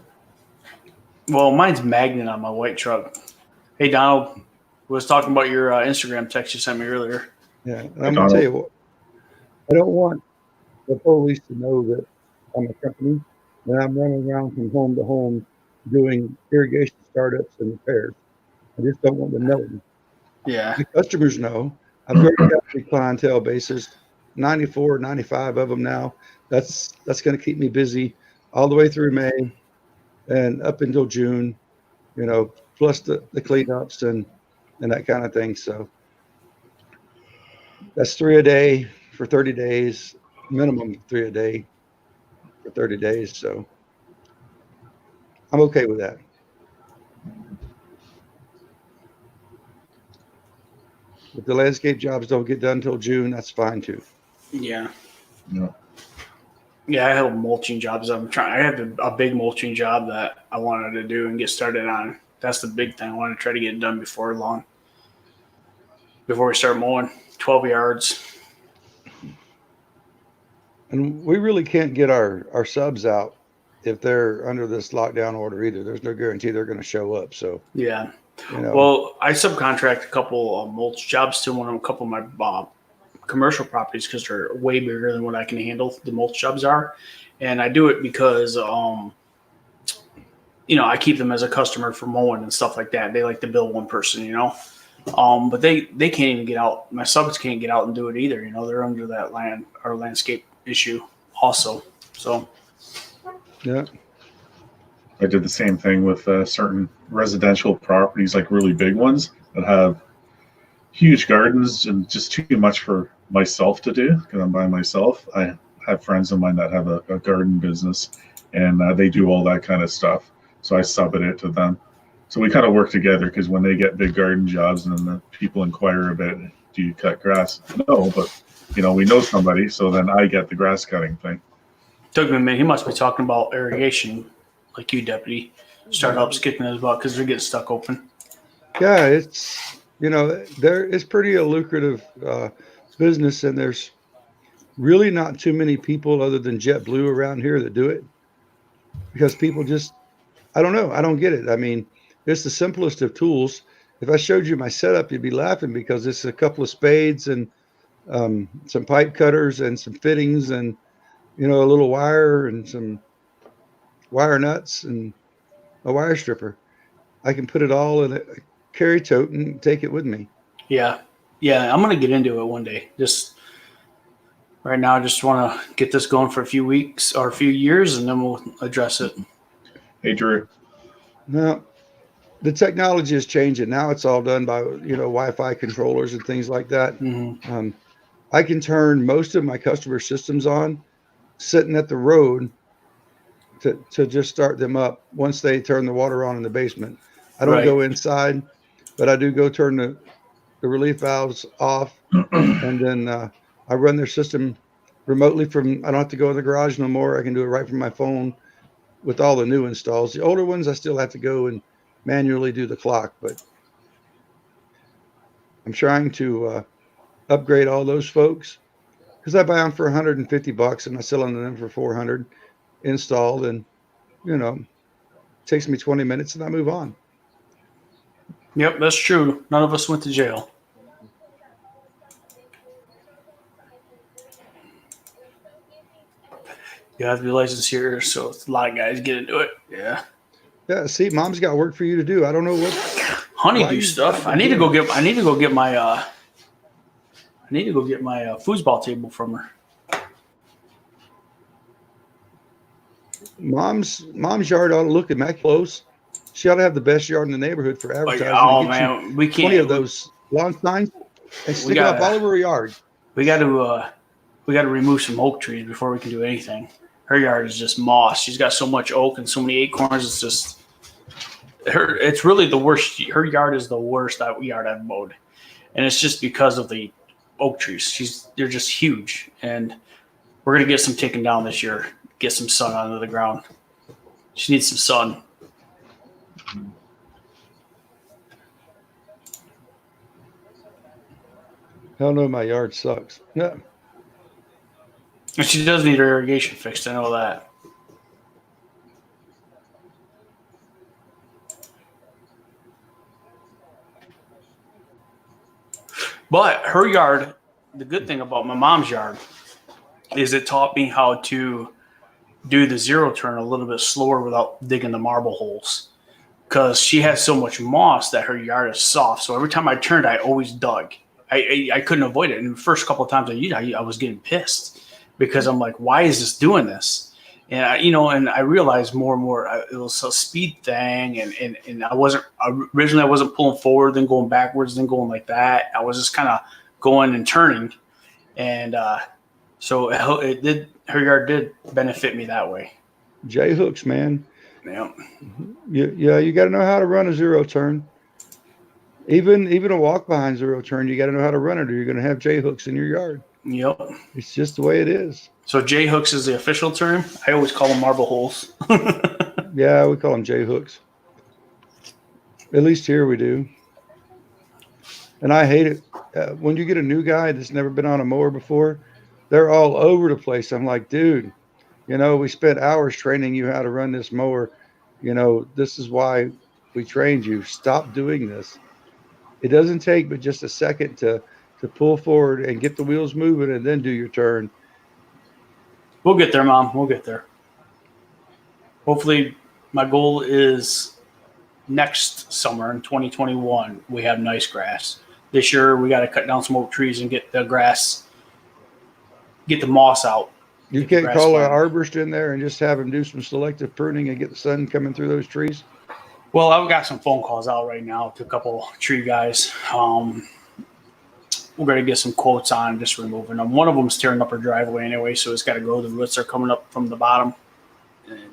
A: Well, mine's magnet on my white truck. Hey Donald, was talking about your Instagram text you sent me earlier.
C: Yeah, and I'm gonna tell you what. I don't want the police to know that I'm a company and I'm running around from home to home doing irrigation startups and repairs. I just don't want them knowing.
A: Yeah,
C: The customers know. I've already got a clientele basis, 94, 95 of them now. That's going to keep me busy all the way through May and up until June, plus the cleanups and that kind of thing. So that's 3 a day for 30 days, minimum 3 a day for 30 days. So I'm okay with that. If the landscape jobs don't get done until June, that's fine too.
A: yeah.
B: Yeah.
A: Yeah, I have mulching jobs. I have a big mulching job that I wanted to do and get started on. That's the big thing. I want to try to get it done before long. Before we start mowing 12 yards.
C: And we really can't get our subs out if they're under this lockdown order either. There's no guarantee they're going to show up. So,
A: Yeah.
C: you know,
A: Well, I subcontract a couple of mulch jobs to a couple of my commercial properties because they're way bigger than what I can handle. The mulch jobs are, and I do it because I keep them as a customer for mowing and stuff like that. They like to bill one person, but they can't even get out. My subs can't get out and do it either. They're under that landscape issue also. So
C: yeah.
B: I did the same thing with certain residential properties, like really big ones that have huge gardens and just too much for myself to do because I'm by myself. I have friends of mine that have a garden business and they do all that kind of stuff. So I sub it to them. So we kind of work together because when they get big garden jobs and then the people inquire about, do you cut grass? No, but we know somebody. So then I get the grass cutting thing.
A: took me a minute. He must be talking about irrigation, like you, deputy. Startups kicking his butt because they're getting stuck open.
C: Yeah, it's it's pretty a lucrative business, and there's really not too many people other than JetBlue around here that do it because people just, I don't know, I don't get it. I mean, it's the simplest of tools. If I showed you my setup, you'd be laughing because it's a couple of spades and some pipe cutters and some fittings and a little wire and some wire nuts and a wire stripper. I can put it all in a carry tote and take it with me.
A: Yeah. I'm gonna get into it one day. Just right now, I just want to get this going for a few weeks or a few years, and then we'll address it.
B: Hey, Drew.
C: Now, the technology is changing. Now it's all done by Wi-Fi controllers and things like that.
A: Mm-hmm.
C: I can turn most of my customer systems on sitting at the road to just start them up once they turn the water on in the basement. I don't go inside, but I do go turn the relief valves off, and then I run their system remotely from. I don't have to go to the garage no more. I can do it right from my phone with all the new installs. The older ones, I still have to go and manually do the clock, but I'm trying to upgrade all those folks because I buy them for $150 and I sell them to them for 400 installed, and it takes me 20 minutes and I move on.
A: Yep, that's true. None of us went to jail. You have to be licensed here, so a lot of guys get into it. Yeah.
C: Yeah, see, mom's got work for you to do. I don't know what
A: Honeydew stuff. I need to go get my foosball table from her.
C: mom's yard ought to look immaculate. She ought to have the best yard in the neighborhood for advertising.
A: Oh
C: Get you
A: man, we can't.
C: 20 of those lawn signs and stick it up all over her yard.
A: We got to remove some oak trees before we can do anything. Her yard is just moss. She's got so much oak and so many acorns. It's just it's really the worst. Her yard is the worst yard I've mowed, and it's just because of the oak trees. They're just huge, and we're gonna get some taken down this year. Get some sun onto the ground. She needs some sun.
C: Hell no, my yard sucks. Yeah.
A: And she does need her irrigation fixed. I know that. But her yard, the good thing about my mom's yard is it taught me how to do the zero turn a little bit slower without digging the marble holes. Because she has so much moss that her yard is soft. So every time I turned, I always dug. I couldn't avoid it. And the first couple of times I was getting pissed because I'm like, why is this doing this? And I realized more and more it was a speed thing. And I wasn't pulling forward, then going backwards, then going like that. I was just kind of going and turning. And so her yard did benefit me that way.
C: J hooks, man.
A: Yeah.
C: You got to know how to run a zero turn. Even a walk behind zero turn, you got to know how to run it, or you're going to have J hooks in your yard.
A: Yep.
C: It's just the way it is.
A: So J hooks is the official term. I always call them marble holes.
C: Yeah, we call them J hooks. At least here we do. And I hate it when you get a new guy that's never been on a mower before. They're all over the place. I'm like, dude, we spent hours training you how to run this mower. This is why we trained you. Stop doing this. It doesn't take but just a second to pull forward and get the wheels moving and then do your turn.
A: We'll get there, Mom. We'll get there. Hopefully, my goal is next summer in 2021, we have nice grass. This year, we got to cut down some oak trees and get the grass, get the moss out.
C: You can't call an arborist in there and just have him do some selective pruning and get the sun coming through those trees?
A: Well, I've got some phone calls out right now to a couple tree guys. We're going to get some quotes on just removing them. One of them is tearing up her driveway anyway, so it's got to go. The roots are coming up from the bottom. And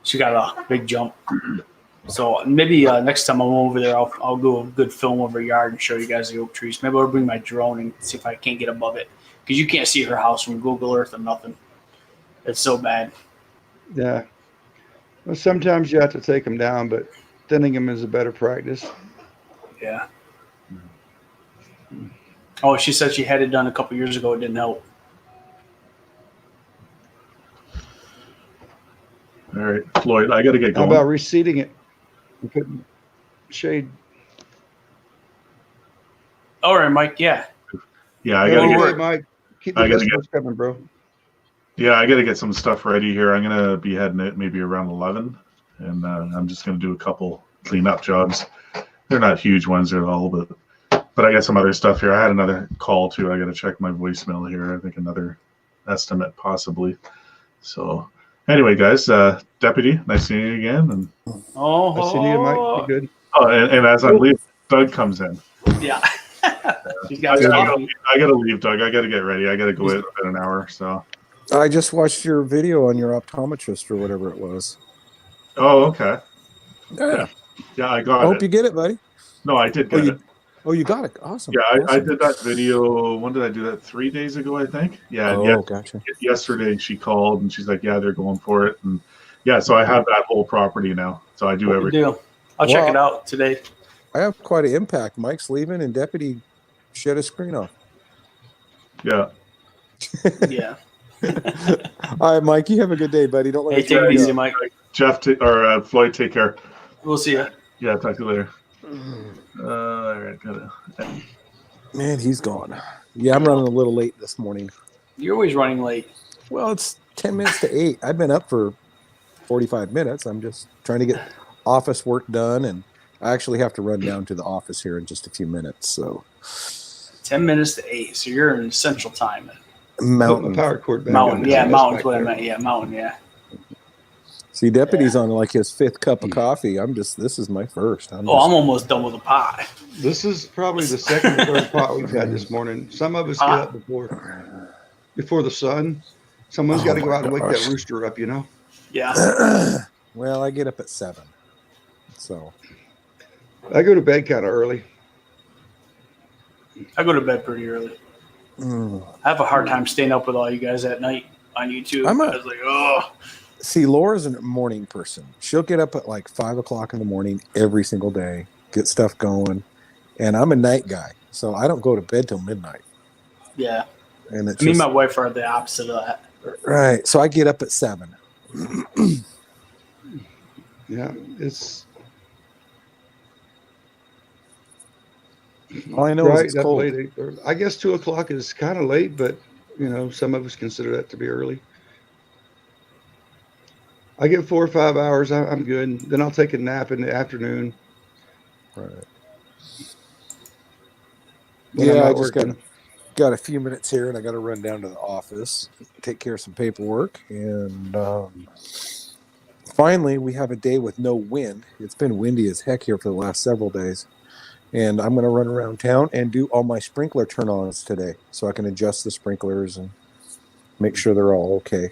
A: she got a big jump. So maybe next time I'm over there, I'll go a good film of her yard and show you guys the oak trees. Maybe I'll bring my drone and see if I can't get above it. Because you can't see her house from Google Earth or nothing. It's so bad.
C: Yeah. Well, sometimes you have to take them down, but thinning them is a better practice.
A: Yeah. Oh, she said she had it done a couple years ago. It didn't help.
B: All right, Floyd, I got to get
C: How
B: going.
C: about reseeding it and putting shade?
A: All right, Mike. Yeah.
B: Yeah, I got to
C: Hey,
B: get.
C: Mike, keep the
B: I gotta
C: listeners coming, bro.
B: Yeah, I got to get some stuff ready here. I'm gonna be heading it maybe around 11, and I'm just gonna do a couple cleanup jobs. They're not huge ones at all, but I got some other stuff here. I had another call too. I got to check my voicemail here. I think another estimate possibly. So anyway, guys, Deputy, nice seeing you again. And
C: I see you, Mike. You good?
B: oh, and as I'm leaving, Doug comes in.
A: Yeah. She's
B: I
A: got
B: gotta leave, Doug. I gotta get ready. I gotta go in about an hour. So.
E: I just watched your video on your optometrist or whatever it was.
B: Oh, okay.
E: Yeah.
B: Yeah, I
E: I
B: got
E: hope
B: it.
E: you get it, buddy.
B: No, I did get it.
E: Oh, you got it. Awesome.
B: Yeah, I
E: Awesome.
B: did that video. When did I do that? 3 days ago, I think. Yeah.
E: Oh,
B: Yeah.
E: gotcha.
B: Yesterday she called and she's like, "Yeah, they're going for it." And yeah, so I have that whole property now. So I do
A: Good
B: everything.
A: deal. I'll check it out today.
E: I have quite an impact. Mike's leaving and Deputy shut his screen off.
B: Yeah.
A: Yeah.
E: All right, Mike, you have a good day, buddy. Don't let
A: Hey,
E: me
A: take
E: throw
A: it
E: you
A: easy,
E: out.
A: Mike.
B: Jeff Floyd, take care.
A: We'll see you.
B: Yeah, talk to you later. All right, gotta.
E: Man, he's gone. Yeah, I'm running a little late this morning.
A: You're always running late.
E: Well, it's 10 minutes to 8. I've been up for 45 minutes. I'm just trying to get office work done, and I actually have to run down to the office here in just a few minutes. So
A: 10 minutes to 8. So you're in Central Time.
C: Put my
E: mountain.
C: power cord back.
A: Mountain.
C: on.
A: Yeah,
C: That's
A: mountain's
C: back
A: what I
C: there.
A: meant. Yeah, mountain. Yeah.
E: See, deputy's on like his 5th cup of coffee. This is my first.
A: I'm almost done with a pot.
C: This is probably the second or third pot we've had this morning. Some of us get up before the sun. Someone's got to go out and wake that rooster up, you know?
A: Yeah.
E: Well, I get up at 7. So
C: I go to bed kind of early.
A: I go to bed pretty early. I have a hard time staying up with all you guys at night on YouTube. I was like, oh.
E: See, Laura's a morning person. She'll get up at like 5 o'clock in the morning every single day, get stuff going. And I'm a night guy, so I don't go to bed till midnight.
A: Yeah.
E: And it's
A: Me and
E: just,
A: my wife are the opposite of that.
E: right. So I get up at 7.
C: Yeah, it's
E: All I know is
C: right.
E: it's
C: That
E: cold.
C: late 8:30. I guess 2 o'clock is kind of late, but you know, some of us consider that to be early. I get 4 or 5 hours. I'm good. Then I'll take a nap in the afternoon.
E: Right.
C: when I'm
E: Yeah, I
C: not
E: just
C: working.
E: got a few minutes here, and I got to run down to the office, take care of some paperwork, and finally we have a day with no wind. It's been windy as heck here for the last several days, and I'm going to run around town and do all my sprinkler turn-ons today, so I can adjust the sprinklers and make sure they're all okay.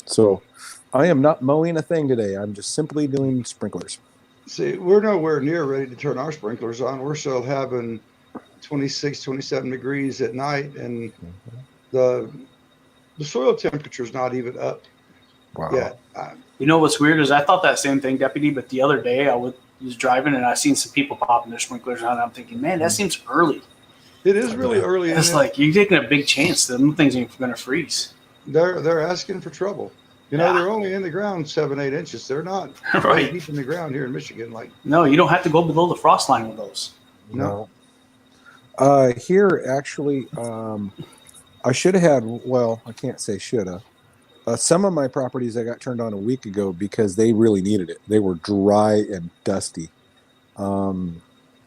E: So I am not mowing a thing today. I'm just simply doing sprinklers.
C: See, we're nowhere near ready to turn our sprinklers on. We're still having 26, 27 degrees at night, and the soil temperature is not even up
E: Wow.
C: yet.
A: You know what's weird is I thought that same thing, Deputy, but the other day I was driving and I seen some people popping their sprinklers on. And I'm thinking, man, that seems early.
C: It is really early.
A: It's
C: isn't it?
A: like you're taking a big chance that them things ain't going to freeze.
C: They're asking for trouble. You know,
A: Yeah.
C: they're only in the ground 7-8 inches. They're not
A: Right.
C: deep in the ground here in Michigan. Like,
A: No, you don't have to go below the frost line with those.
C: no.
E: Here, actually, I should have had, well, I can't say should have. Some of my properties I got turned on a week ago because they really needed it. They were dry and dusty. The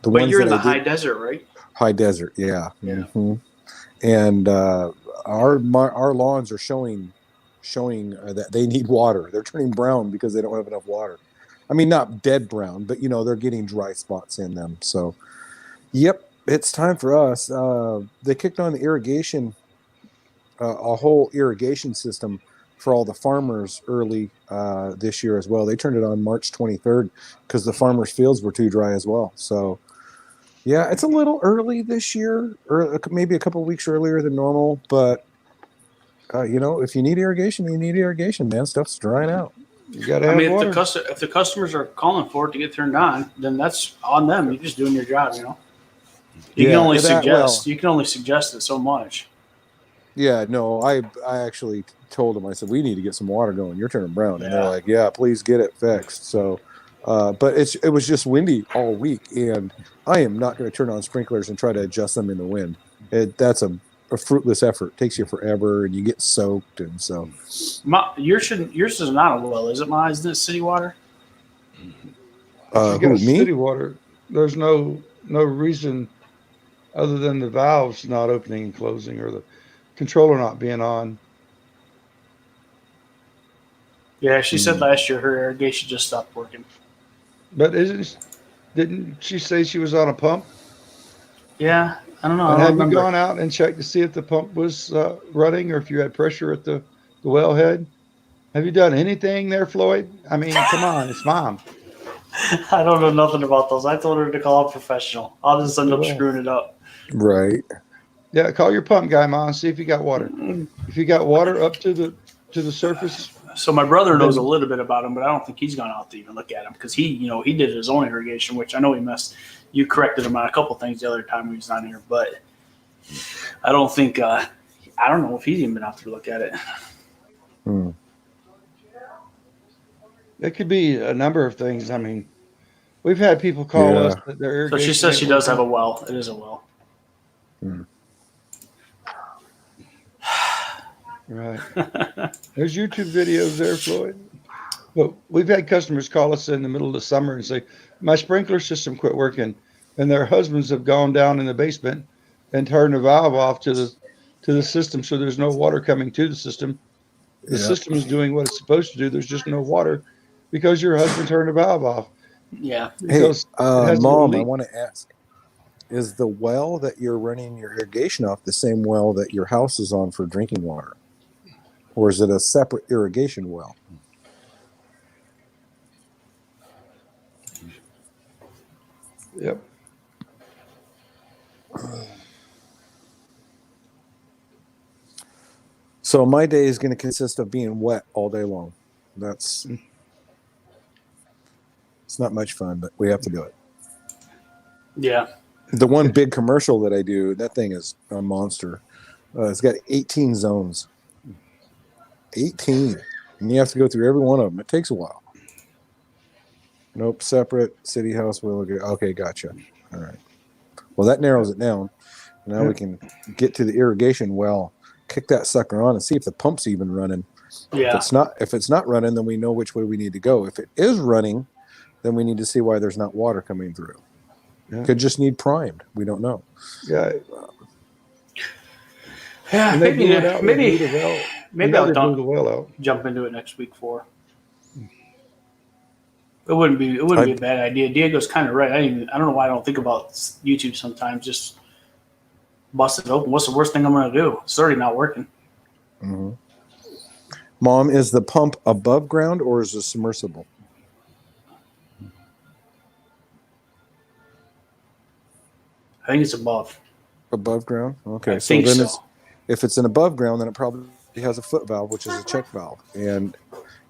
A: But
E: ones
A: you're in
E: that
A: the
E: I did-
A: high desert, right?
E: high desert, yeah.
A: Yeah.
E: Mhm. And our lawns are showing that they need water. They're turning brown because they don't have enough water. I mean, not dead brown, but you know, they're getting dry spots in them. So, yep, it's time for us. They kicked on the irrigation, a whole irrigation system for all the farmers early this year as well. They turned it on March 23rd because the farmers' fields were too dry as well. So, yeah, it's a little early this year, or maybe a couple of weeks earlier than normal. But you know, if you need irrigation, you need irrigation, man. Stuff's drying out.
C: You got to
A: I
C: have
A: mean,
C: water.
A: if the customers are calling for it to get turned on, then that's on them. You're just doing your job, you know. You can
E: Yeah,
A: only
E: that-
A: suggest. You can only suggest it so much.
E: Yeah, no, I actually told them. I said we need to get some water going. You're turning brown, and they're
A: Yeah.
E: like, "Yeah, please get it fixed." So, but it was just windy all week, and I am not going to turn on sprinklers and try to adjust them in the wind. That's a fruitless effort. It takes you forever, and you get soaked, and so.
A: Yours is not a well, is it? Ma, isn't it city water?
C: If you got
E: Who, me?
C: city water, there's no reason other than the valves not opening and closing or the controller not being on.
A: Yeah, she said last year her irrigation just stopped working.
C: But didn't she say she was on a pump?
A: Yeah, I don't know. I
C: And
A: don't
C: have you
A: remember.
C: gone out and checked to see if the pump was running or if you had pressure at the wellhead? Have you done anything there, Floyd? I mean, come on, it's Mom.
A: I don't know nothing about those. I told her to call a professional. I'll just end up
C: Yeah.
A: screwing it up.
E: Right.
C: Yeah, call your pump guy, Mom. See if you got water. If you got water up to the surface,
A: So my brother knows a little bit about him, but I don't think he's gone out to even look at him because he did his own irrigation, which I know he missed. You corrected him on a couple things the other time he was on here, but I don't think I don't know if he's even been out there to look at it.
E: Hmm.
C: It could be a number of things. I mean, we've had people call
E: Yeah.
C: us that their
A: So she
C: irrigation
A: says she
C: ain't
A: does have a
C: working.
A: well. It is a well.
C: Right. There's YouTube videos there, Floyd. But we've had customers call us in the middle of the summer and say, my sprinkler system quit working. And their husbands have gone down in the basement and turned the valve off to the system so there's no water coming to the system. The
E: Yeah.
C: system is doing what it's supposed to do. There's just no water because your husband turned the valve off.
A: Yeah.
E: Hey,
C: Because it has a little
E: Mom, I
C: leak.
E: want to ask: is the well that you're running your irrigation off the same well that your house is on for drinking water, or is it a separate irrigation well?
C: Yep.
E: So my day is going to consist of being wet all day long. It's not much fun, but we have to do it.
A: Yeah.
E: The one big commercial that I do, that thing is a monster. It's got 18 zones. 18. And you have to go through every one of them. It takes a while. Nope, separate, city house, will. Okay, gotcha. All right. Well, that narrows it down. Now we can get to the irrigation well, kick that sucker on and see if the pump's even running.
A: Yeah.
E: If it's not running, then we know which way we need to go. If it is running, then we need to see why there's not water coming through.
C: Yeah.
E: Could just need primed. We don't know.
C: Yeah.
A: Yeah.
C: And they blew it out. They blew
A: Maybe
C: the well.
A: maybe
C: They
A: I'll
C: blew the well out.
A: jump into it next week for. It wouldn't be a bad idea. Diego's kind of right. I don't know why I don't think about YouTube sometimes. Just bust it open. What's the worst thing I'm going to do? It's already not working.
E: Mm-hmm. Mom, is the pump above ground or is it submersible?
A: I think it's above.
E: Above ground? Okay.
A: I think
E: then
A: so.
E: if it's an above ground, then it probably has a foot valve, which is a check valve. And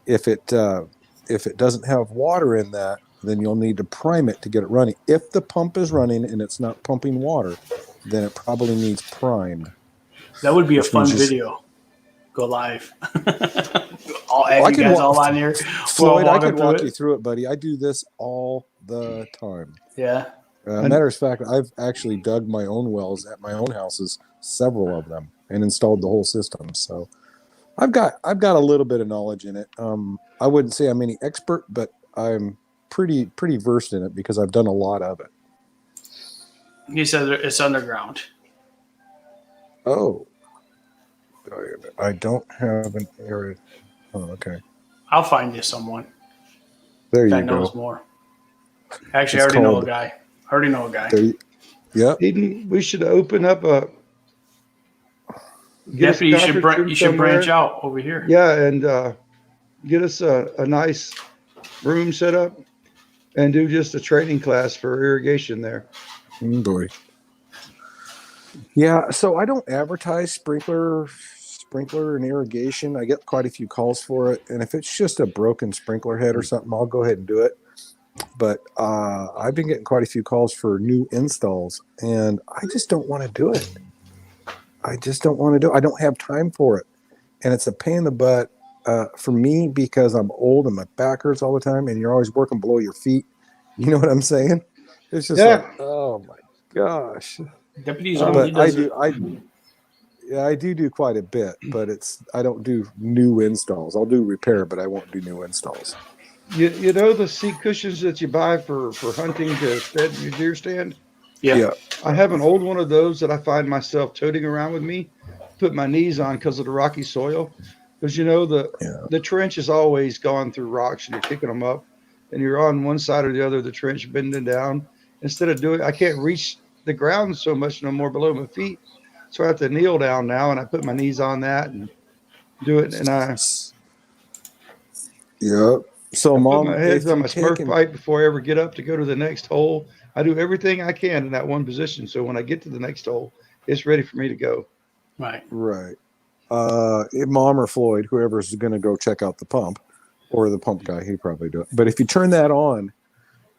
E: if it doesn't have water in that, then you'll need to prime it to get it running. If the pump is running and it's not pumping water, then it probably needs primed.
A: That would be a
E: Which
A: fun
E: means just-
A: video. Go live. I'll add you guys all on here.
E: Floyd, I
A: walking
E: could
A: through
E: walk
A: it.
E: you through it, buddy. I do this all the time.
A: Yeah.
E: Matter of fact, I've actually dug my own wells at my own houses, several of them, and installed the whole system. So I've got a little bit of knowledge in it. I wouldn't say I'm any expert, but I'm pretty versed in it because I've done a lot of it.
A: He said it's underground.
E: Oh, I don't have an area. Oh, okay.
A: I'll find you someone
E: There you
A: that
E: go.
A: knows more. Actually,
E: It's
A: I already know a
E: called-
A: guy.
E: Yep.
C: Eden, we should open up a. get us a
A: Definitely, you
C: conference room
A: should branch
C: somewhere.
A: out over here.
C: Yeah, and get us a nice room set up and do just a training class for irrigation there.
E: Boy. Yeah, so I don't advertise sprinkler and irrigation. I get quite a few calls for it, and if it's just a broken sprinkler head or something, I'll go ahead and do it. But I've been getting quite a few calls for new installs, and I just don't want to do it. I don't have time for it, and it's a pain in the butt for me because I'm old and my back hurts all the time, and you're always working below your feet. You know what I'm saying? It's just
C: Yeah.
E: like, oh my gosh.
A: Deputies only
E: But
A: does it.
E: I do quite a bit, but I don't do new installs. I'll do repair, but I won't do new installs.
C: You know the seat cushions that you buy for hunting to stand your deer stand?
A: Yeah.
C: I have an old one of those that I find myself toting around with me, put my knees on because of the rocky soil. Because the trench is always gone through rocks and you're kicking them up and you're on one side or the other of the trench bending down. Instead of I can't reach the ground so much no more below my feet. So I have to kneel down now and I put my knees on that and do it. And I
E: Yep. So,
C: put
E: Mom,
C: my heads
E: if
C: on
E: you
C: my
E: take
C: Smurf
E: and-
C: pipe before I ever get up to go to the next hole. I do everything I can in that one position. So when I get to the next hole, it's ready for me to go.
A: Right.
E: Right. Mom or Floyd, whoever's going to go check out the pump, or the pump guy, he'd probably do it. But if you turn that on,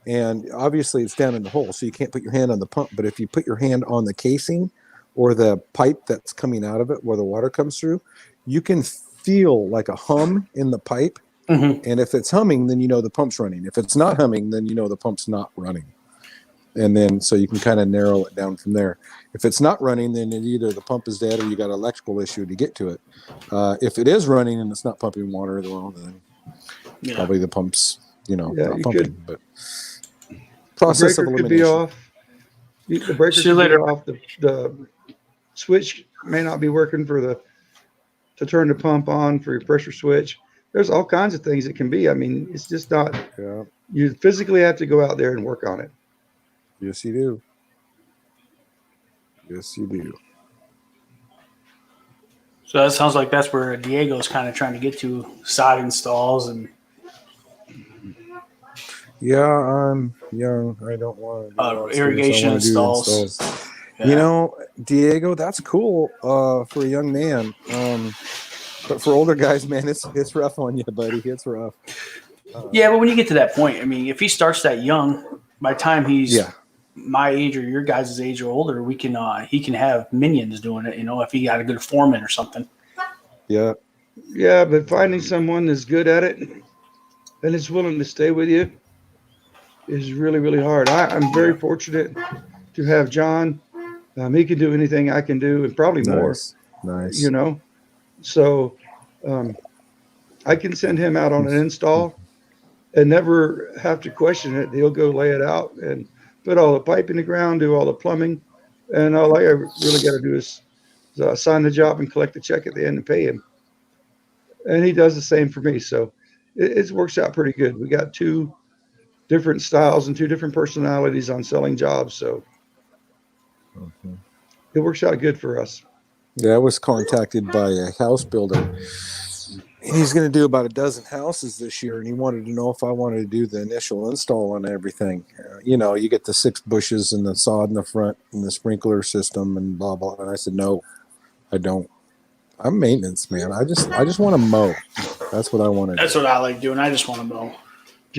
E: and obviously it's down in the hole, so you can't put your hand on the pump. But if you put your hand on the casing or the pipe that's coming out of it where the water comes through, you can feel like a hum in the pipe.
A: Mhm.
E: And if it's humming, then you know the pump's running. If it's not humming, then you know the pump's not running. And then so you can kind of narrow it down from there. If it's not running, then either the pump is dead or you got an electrical issue to get to it. If it is running and it's not pumping water, well, then
A: Yeah.
E: probably the pump's,
C: Yeah,
E: not
C: you
E: pumping. But
C: The
E: process of
C: breaker could be
E: elimination.
C: off. The breaker
A: See you
C: could be
A: later.
C: off. The switch may not be working to turn the pump on for your pressure switch. There's all kinds of things it can be. I mean, it's just not.
E: Yeah,
C: You physically have to go out there and work on it.
E: yes, you do. Yes, you do.
A: So that sounds like that's where Diego's kind of trying to get to, sod installs and
E: Yeah, I'm young. I don't want to do
A: irrigation installs.
E: You know, Diego, that's cool for a young man. But for older guys, man, it's rough on you, buddy. It's rough.
A: Yeah, but when you get to that point, I mean, if he starts that young, by the time he's my age or your guys' age or older, he can have minions doing it. If he got a good foreman or something.
E: Yeah.
C: Yeah, but finding someone that's good at it and is willing to stay with you is really, really hard. I'm very fortunate to have John. He can do anything I can do and probably more.
E: Nice.
C: So I can send him out on an install and never have to question it. He'll go lay it out and put all the pipe in the ground, do all the plumbing, and all I really got to do is sign the job and collect the check at the end and pay him. And he does the same for me. So it works out pretty good. We got 2 different styles and 2 different personalities on selling jobs. So it works out good for us.
E: Yeah, I was contacted by a house builder. And he's going to do about a dozen houses this year, and he wanted to know if I wanted to do the initial install on everything. You get the 6 bushes and the sod in the front and the sprinkler system and blah blah. And I said, no, I don't. I'm maintenance, man. I just want to mow. That's what I want to do.
A: That's what I like doing. I just want to mow.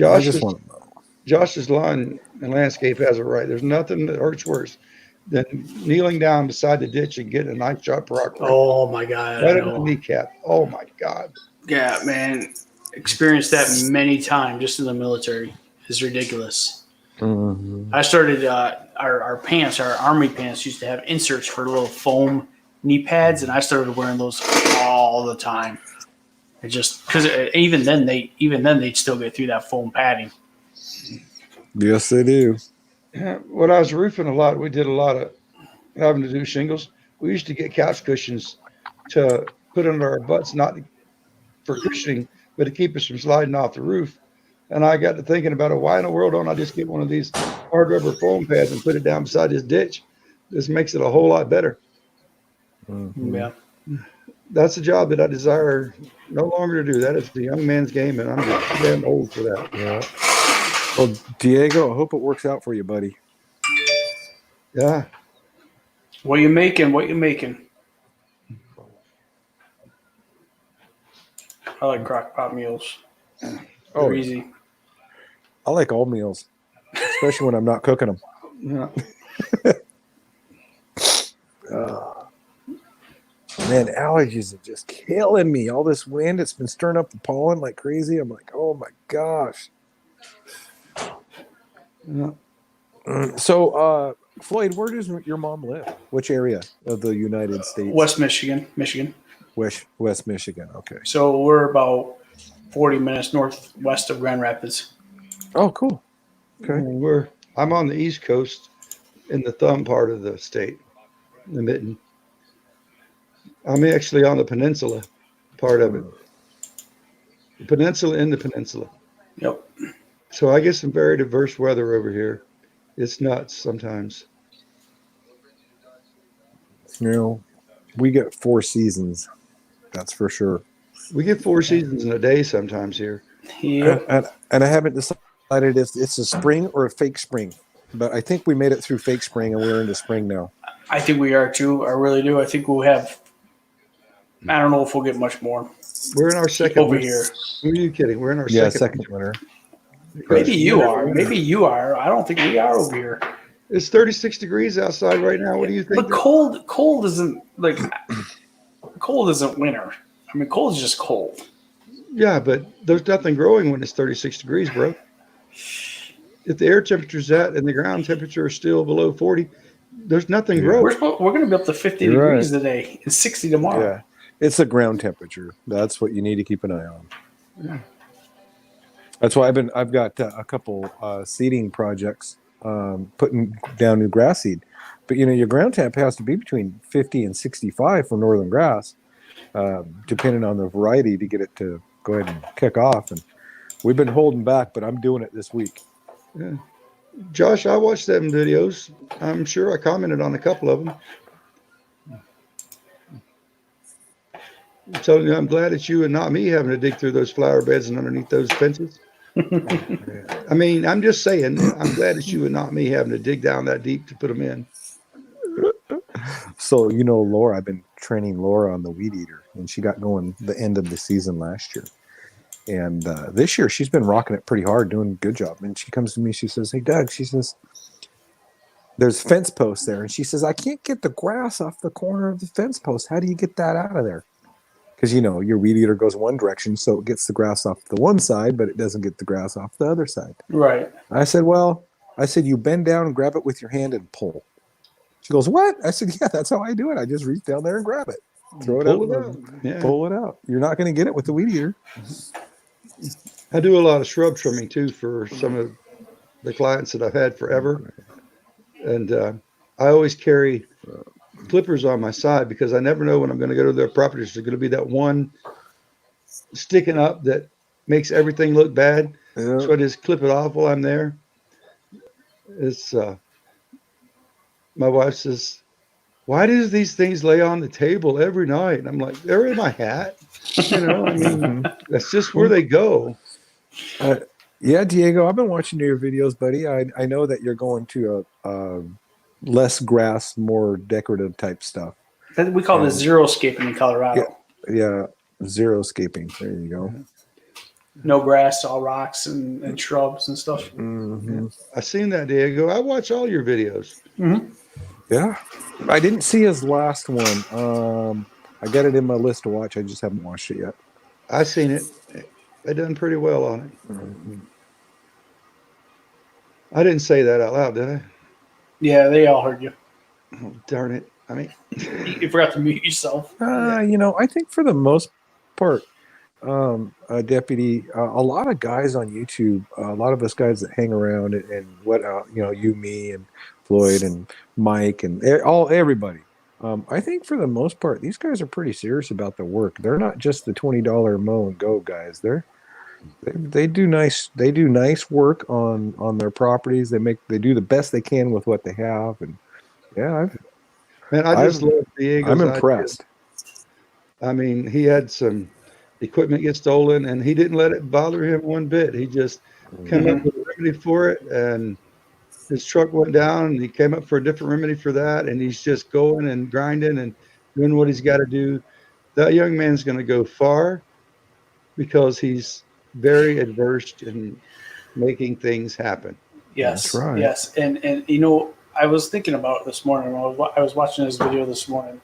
E: I just want to mow.
C: Josh's lawn and landscape has it right. There's nothing that hurts worse than kneeling down beside the ditch and getting a nice sharp rock
A: Oh my God.
C: right in the kneecap. Oh my God.
A: Yeah, man. Experienced that many times just in the military. It's ridiculous.
E: Mm-hmm.
A: I started our pants, our army pants used to have inserts for little foam knee pads, and I started wearing those all the time. It just because even then they'd still get through that foam padding.
E: Yes, they do.
C: When I was roofing a lot, we did a lot of having to do shingles. We used to get couch cushions to put under our butts, not for cushioning, but to keep us from sliding off the roof. And I got to thinking about it. Why in the world don't I just get one of these hard rubber foam pads and put it down beside this ditch? This makes it a whole lot better.
E: Mm-hmm.
A: Yeah.
C: That's a job that I desire no longer to do. That is the young man's game, and I'm just damn old for that.
E: Yeah. Well, Diego, I hope it works out for you, buddy.
C: Yeah.
A: What you making? What you making? I like crock pot meals.
E: Oh,
A: They're easy.
E: I like all meals, especially when I'm not cooking them.
C: Yeah.
E: Man, allergies are just killing me. All this wind, it's been stirring up the pollen like crazy. I'm like, oh my gosh.
C: Yeah.
E: So, Floyd, where does your mom live? Which area of the United States?
A: West Michigan.
E: West Michigan. Okay.
A: So we're about 40 minutes northwest of Grand Rapids.
E: Oh, cool. Okay.
C: I'm on the East Coast in the thumb part of the state, the mitten. I'm actually on the peninsula part of it. The peninsula in the peninsula.
A: Yep.
C: So I get some very diverse weather over here. It's nuts sometimes.
E: We get 4 seasons. That's for sure.
C: We get 4 seasons in a day sometimes here.
A: Yep.
E: And I haven't decided if it's a spring or a fake spring. But I think we made it through fake spring and we're into spring now.
A: I think we are too. I really do. I think we'll have. I don't know if we'll get much more.
C: We're in our second
A: over
C: winter.
A: here.
C: Who are you kidding? We're in our
E: Yeah,
C: second
E: second winter.
A: Maybe you are. Maybe you are. I don't think we are over here.
C: It's 36 degrees outside right now. What do you think?
A: But cold isn't like cold isn't winter. I mean, cold is just cold.
C: Yeah, but there's nothing growing when it's 36 degrees, bro. If the air temperature's that and the ground temperature is still below 40, there's nothing
E: Yeah.
C: growing.
A: We're going to be up to 50
E: You're
A: degrees today and 60 tomorrow.
E: Yeah, it's the ground temperature. That's what you need to keep an eye on.
C: Yeah.
E: That's why I've got a couple seeding projects, putting down new grass seed. But your ground temp has to be between 50 and 65 for northern grass, depending on the variety to get it to go ahead and kick off. And we've been holding back, but I'm doing it this week.
C: Yeah. Josh, I watched them videos. I'm sure I commented on a couple of them. I'm telling you, I'm glad it's you and not me having to dig through those flower beds and underneath those fences. I mean, I'm just saying, I'm glad it's you and not me having to dig down that deep to put them in.
E: So, Laura, I've been training Laura on the weed eater, and she got going the end of the season last year. And this year, she's been rocking it pretty hard, doing a good job. And she comes to me, she says, "Hey, Doug," she says, "there's fence posts there." And she says, "I can't get the grass off the corner of the fence post. How do you get that out of there?" Because, your weed eater goes one direction, so it gets the grass off the one side, but it doesn't get the grass off the other side.
A: Right.
E: I said, you bend down and grab it with your hand and pull. She goes, "What?" I said, "Yeah, that's how I do it. I just reach down there and grab it. Throw it
C: Pull
E: out.
C: it out. Yeah.
E: Pull it out. You're not going to get it with the weed eater."
C: I do a lot of shrub trimming too for some of the clients that I've had forever. And I always carry clippers on my side because I never know when I'm going to go to their properties. There's going to be that one sticking up that makes everything look bad.
E: Yeah.
C: So I just clip it off while I'm there. It's my wife says, "Why do these things lay on the table every night?" And I'm like, "They're in my hat." I mean, that's just where they go.
E: Yeah, Diego, I've been watching your videos, buddy. I know that you're going to a less grass, more decorative type stuff.
A: We call this zero-scaping in Colorado.
E: Yeah, zero scaping. There you go.
A: No grass, all rocks and shrubs and stuff.
E: Mm-hmm.
C: I seen that, Diego. I watch all your videos.
A: Mm-hmm.
E: Yeah, I didn't see his last one. I got it in my list to watch. I just haven't watched it yet.
C: I seen it. They done pretty well on it.
E: Mm-hmm.
C: I didn't say that out loud, did I?
A: Yeah, they all heard you.
C: Oh, darn it. I mean,
A: You forgot to mute yourself.
E: I think for the most part, Deputy, a lot of guys on YouTube, a lot of us guys that hang around and what, you, me, and Floyd and Mike and everybody. I think for the most part, these guys are pretty serious about the work. They're not just the $20 mow and go guys. They do nice work on their properties. They do the best they can with what they have, and yeah,
C: man, I just love Diego's
E: I'm
C: ideas.
E: impressed.
C: I mean, he had some equipment get stolen, and he didn't let it bother him one bit. He just came up with a remedy for it, and his truck went down, and he came up for a different remedy for that, and he's just going and grinding and doing what he's got to do. That young man's going to go far because he's very adverse in making things happen.
A: Yes,
E: That's right.
A: yes, and I was thinking about it this morning. I was watching his video this morning,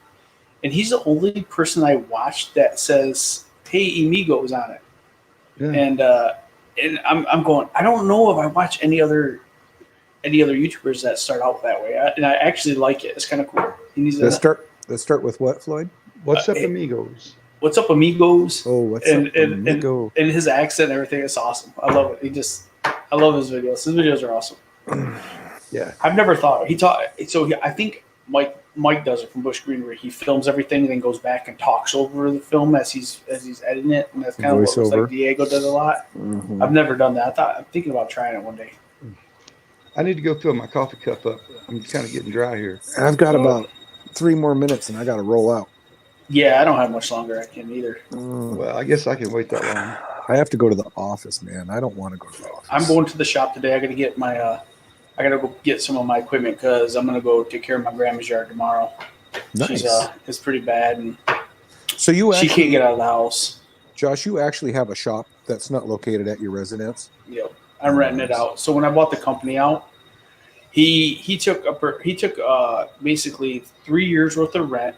A: and he's the only person I watched that says, "Hey, Emigo's on it,"
C: Yeah.
A: and I'm going. I don't know if I watch any other YouTubers that start out that way, and I actually like it. It's kind of cool. He needs
E: Let's start with what, Floyd?
C: What's up, amigos?
A: What's up, Amigos?
E: Oh, what's
A: and,
E: up,
A: and,
E: amigo?
A: and his accent and everything is awesome. I love it. I love his videos. His videos are awesome.
C: Yeah.
A: I've never thought I think Mike does it from Bush Greenery. He films everything and then goes back and talks over the film as he's editing it, and that's kind of what looks like Diego does a lot.
E: Mm-hmm.
A: I've never done that. I'm thinking about trying it one day.
C: I need to go fill my coffee cup up. I'm kind of getting dry here.
E: I've got about 3 more minutes, and I got to roll out.
A: Yeah, I don't have much longer. I can either.
C: Well, I guess I can wait that long.
E: I have to go to the office, man. I don't want to go to the office.
A: I'm going to the shop today. I got to get my. I got to go get some of my equipment because I'm going to go take care of my grandma's yard tomorrow.
E: Nice.
A: It's pretty bad, and
E: So
A: she can't get out of the house.
E: Josh, you actually have a shop that's not located at your residence?
A: Yep, I'm renting it out. So when I bought the company out, he took basically 3 years worth of rent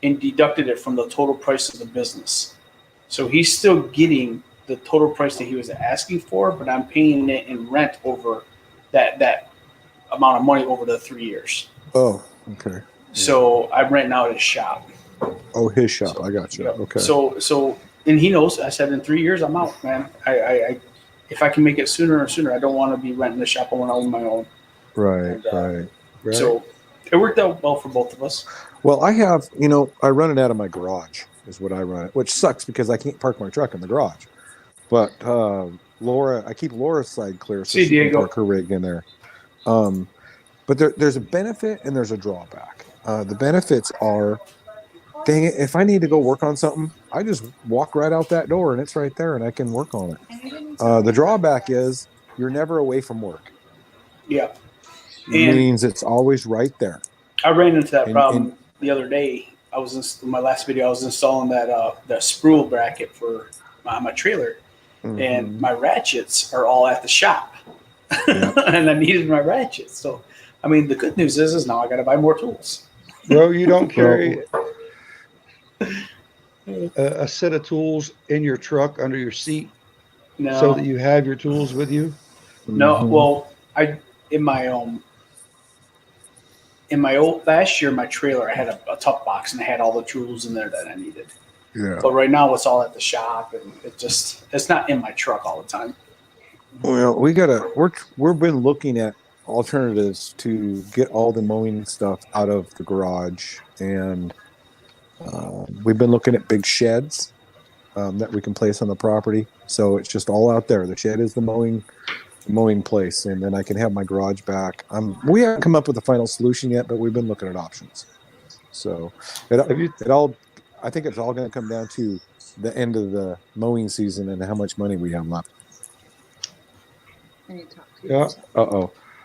A: and deducted it from the total price of the business. So he's still getting the total price that he was asking for, but I'm paying it in rent over that amount of money over the 3 years.
E: Oh, okay.
A: So I'm renting out his shop.
E: Oh, his shop.
A: So,
E: I got you.
A: yeah.
E: Okay.
A: So, and he knows. I said in 3 years I'm out, man. I if I can make it sooner or sooner, I don't want to be renting the shop. I want to own my own.
E: Right.
A: And,
C: Right.
A: So it worked out well for both of us.
E: Well, I have, I run it out of my garage is what I run it, which sucks because I can't park my truck in the garage. But I keep Laura's side clear so
A: See,
E: she can
A: Diego.
E: park her rig in there. But there's a benefit and there's a drawback. The benefits are, dang it, if I need to go work on something, I just walk right out that door and it's right there and I can work on it. The drawback is you're never away from work.
A: Yeah.
E: It
A: And
E: means it's always right there.
A: I ran into that
E: And-
A: problem the other day. I was in my last video. I was installing that spool bracket for my trailer, and my ratchets are all at the shop, and I needed my ratchets. So, I mean, the good news is now I got to buy more tools.
C: Bro, you don't carry a set of tools in your truck under your seat
A: No,
C: so that you have your tools with you?
A: no.
E: Mhm.
A: Well, in my old last year, my trailer, I had a tough box and I had all the tools in there that I needed.
E: Yeah.
A: But right now, it's all at the shop, and it's not in my truck all the time.
E: Well, we've been looking at alternatives to get all the mowing stuff out of the garage, and we've been looking at big sheds that we can place on the property. So it's just all out there. The shed is the mowing place, and then I can have my garage back. We haven't come up with a final solution yet, but we've been looking at options. So I think it's all going to come down to the end of the mowing season and how much money we have left.
D: I need to talk to
C: Yeah.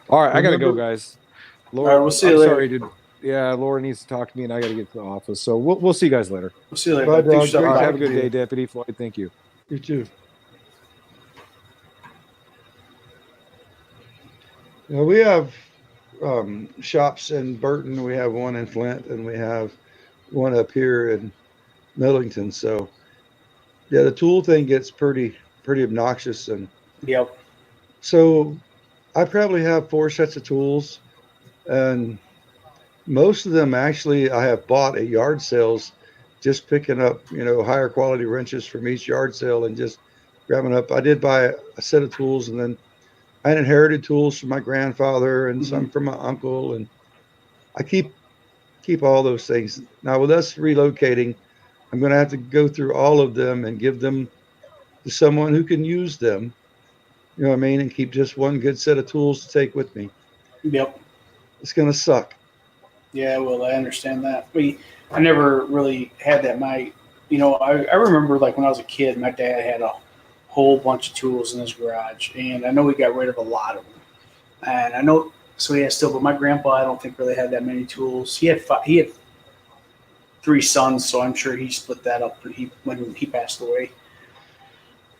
E: All right, I gotta go,
C: Remember-
E: guys. Laura,
A: All right, we'll see you
E: I'm
A: later.
E: sorry, dude. Yeah, Laura needs to talk to me, and I gotta get to the office. So we'll see you guys later.
A: We'll see you later.
C: Bye,
A: Thanks
C: dog.
A: for stopping
E: All right,
A: by.
E: have a good
C: to you.
E: day, Deputy Floyd. Thank you.
C: You too. Now we have shops in Burton. We have one in Flint, and we have one up here in Millington. So, yeah, the tool thing gets pretty obnoxious, and
A: Yep.
C: so I probably have 4 sets of tools, and most of them actually I have bought at yard sales, just picking up, higher quality wrenches from each yard sale and just grabbing up. I did buy a set of tools, and then I inherited tools from my grandfather and some from my uncle, and I keep all those things. Now with us relocating, I'm going to have to go through all of them and give them to someone who can use them. You know what I mean? And keep just one good set of tools to take with me.
A: Yep.
C: It's going to suck.
A: Yeah, well, I understand that. I never really had that. I remember like when I was a kid, my dad had a whole bunch of tools in his garage, and I know he got rid of a lot of them. And I know, so he has still, but my grandpa, I don't think really had that many tools. He had 3 sons, so I'm sure he split that up when he passed away.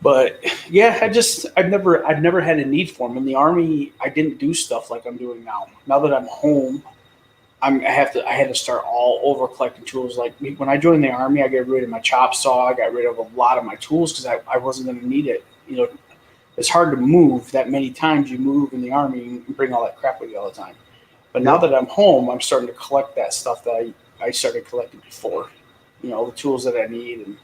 A: But yeah, I've never had a need for them. In the Army, I didn't do stuff like I'm doing now. Now that I'm home, I had to start all over collecting tools. Like when I joined the Army, I got rid of my chop saw. I got rid of a lot of my tools because I wasn't going to need it. It's hard to move that many times. You move in the Army and bring all that crap with you all the time. But now that I'm home, I'm starting to collect that stuff that I started collecting before. The tools that I need, and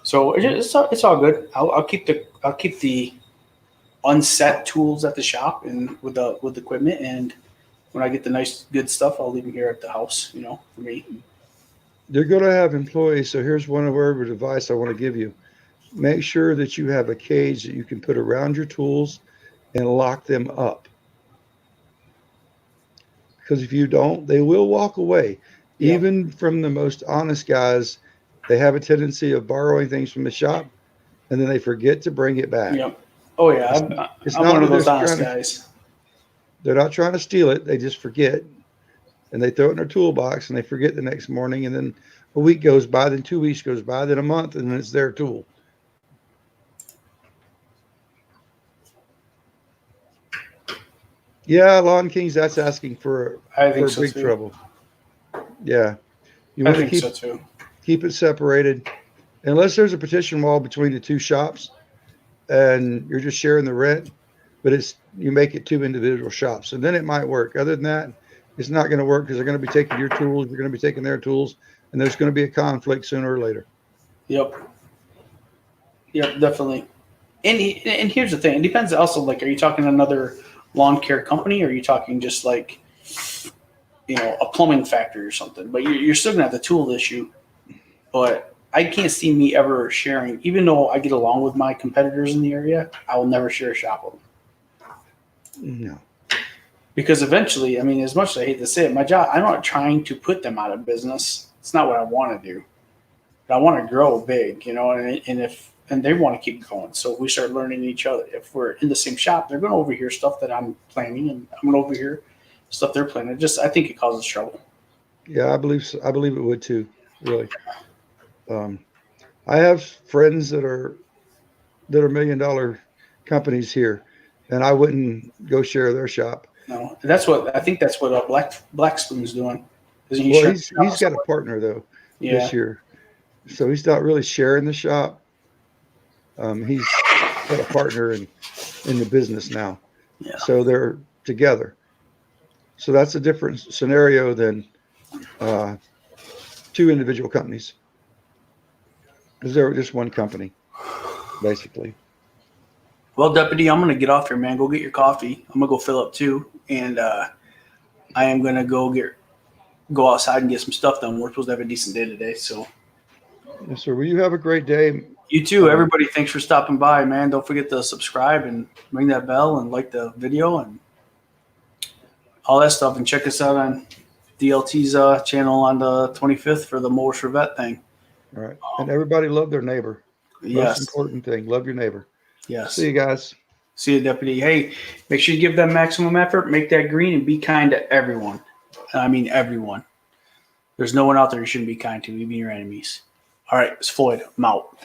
A: so it's all good. I'll keep the unset tools at the shop and with the equipment, and when I get the nice good stuff, I'll leave them here at the house. For me.
C: They're going to have employees. So here's one word of advice I want to give you. Make sure that you have a cage that you can put around your tools and lock them up. Because if you don't, they will walk away.
A: Yeah.
C: Even from the most honest guys, they have a tendency of borrowing things from the shop, and then they forget to bring it back.
A: Yep. Oh yeah,
C: It's
A: I'm
C: not
A: one of
C: that
A: those
C: they're
A: honest
C: trying to-
A: guys.
C: They're not trying to steal it. They just forget, and they throw it in their toolbox, and they forget the next morning, and then a week goes by, then 2 weeks goes by, then a month, and then it's their tool. Yeah, Lawn Kings, that's asking for
A: I think so
C: big
A: too.
C: trouble. Yeah. You
A: I
C: want to
A: think so too.
C: keep it separated unless there's a petition wall between the two shops and you're just sharing the rent, but you make it two individual shops. And then it might work. Other than that, it's not going to work because they're going to be taking your tools, you're going to be taking their tools, and there's going to be a conflict sooner or later.
A: Yep. Yep, definitely. And here's the thing. It depends also, like, are you talking another lawn care company or are you talking just like, a plumbing factory or something? But you're still going to have the tool issue. But I can't see me ever sharing, even though I get along with my competitors in the area, I will never share a shop with them.
C: No.
A: Because eventually, I mean, as much as I hate to say it, my job, I'm not trying to put them out of business. It's not what I want to do. But I want to grow big, and they want to keep going. So we start learning each other. If we're in the same shop, they're going to overhear stuff that I'm planning, and I'm going to overhear stuff they're planning. I think it causes trouble.
C: Yeah, I believe so. I believe it would too, really. I have friends that are $1 million companies here, and I wouldn't go share their shop.
A: No, I think that's what Black Spoon's doing. Isn't he
C: Well,
A: sharing
C: he's got a
A: somewhere?
C: partner though
A: Yeah.
C: this year, so he's not really sharing the shop. He's got a partner in the business now,
A: Yeah.
C: so they're together. So that's a different scenario than two individual companies, because they're just one company, basically.
A: Well, Deputy, I'm going to get off here, man. Go get your coffee. I'm going to go fill up too. And I am going to go outside and get some stuff done. We're supposed to have a decent day today. So
C: Yes, sir. Well, you have a great day.
A: you too, everybody. Thanks for stopping by, man. Don't forget to subscribe and ring that bell and like the video and all that stuff. And check us out on DLT's channel on the 25th for the Mower Chevette thing.
C: All right. And everybody love their neighbor. Most
A: Yes.
C: important thing, love your neighbor.
A: Yes.
C: See you guys.
A: See you, Deputy. Hey, make sure you give them maximum effort, make that green, and be kind to everyone. I mean, everyone. There's no one out there you shouldn't be kind to, even your enemies. All right, it's Floyd. I'm out.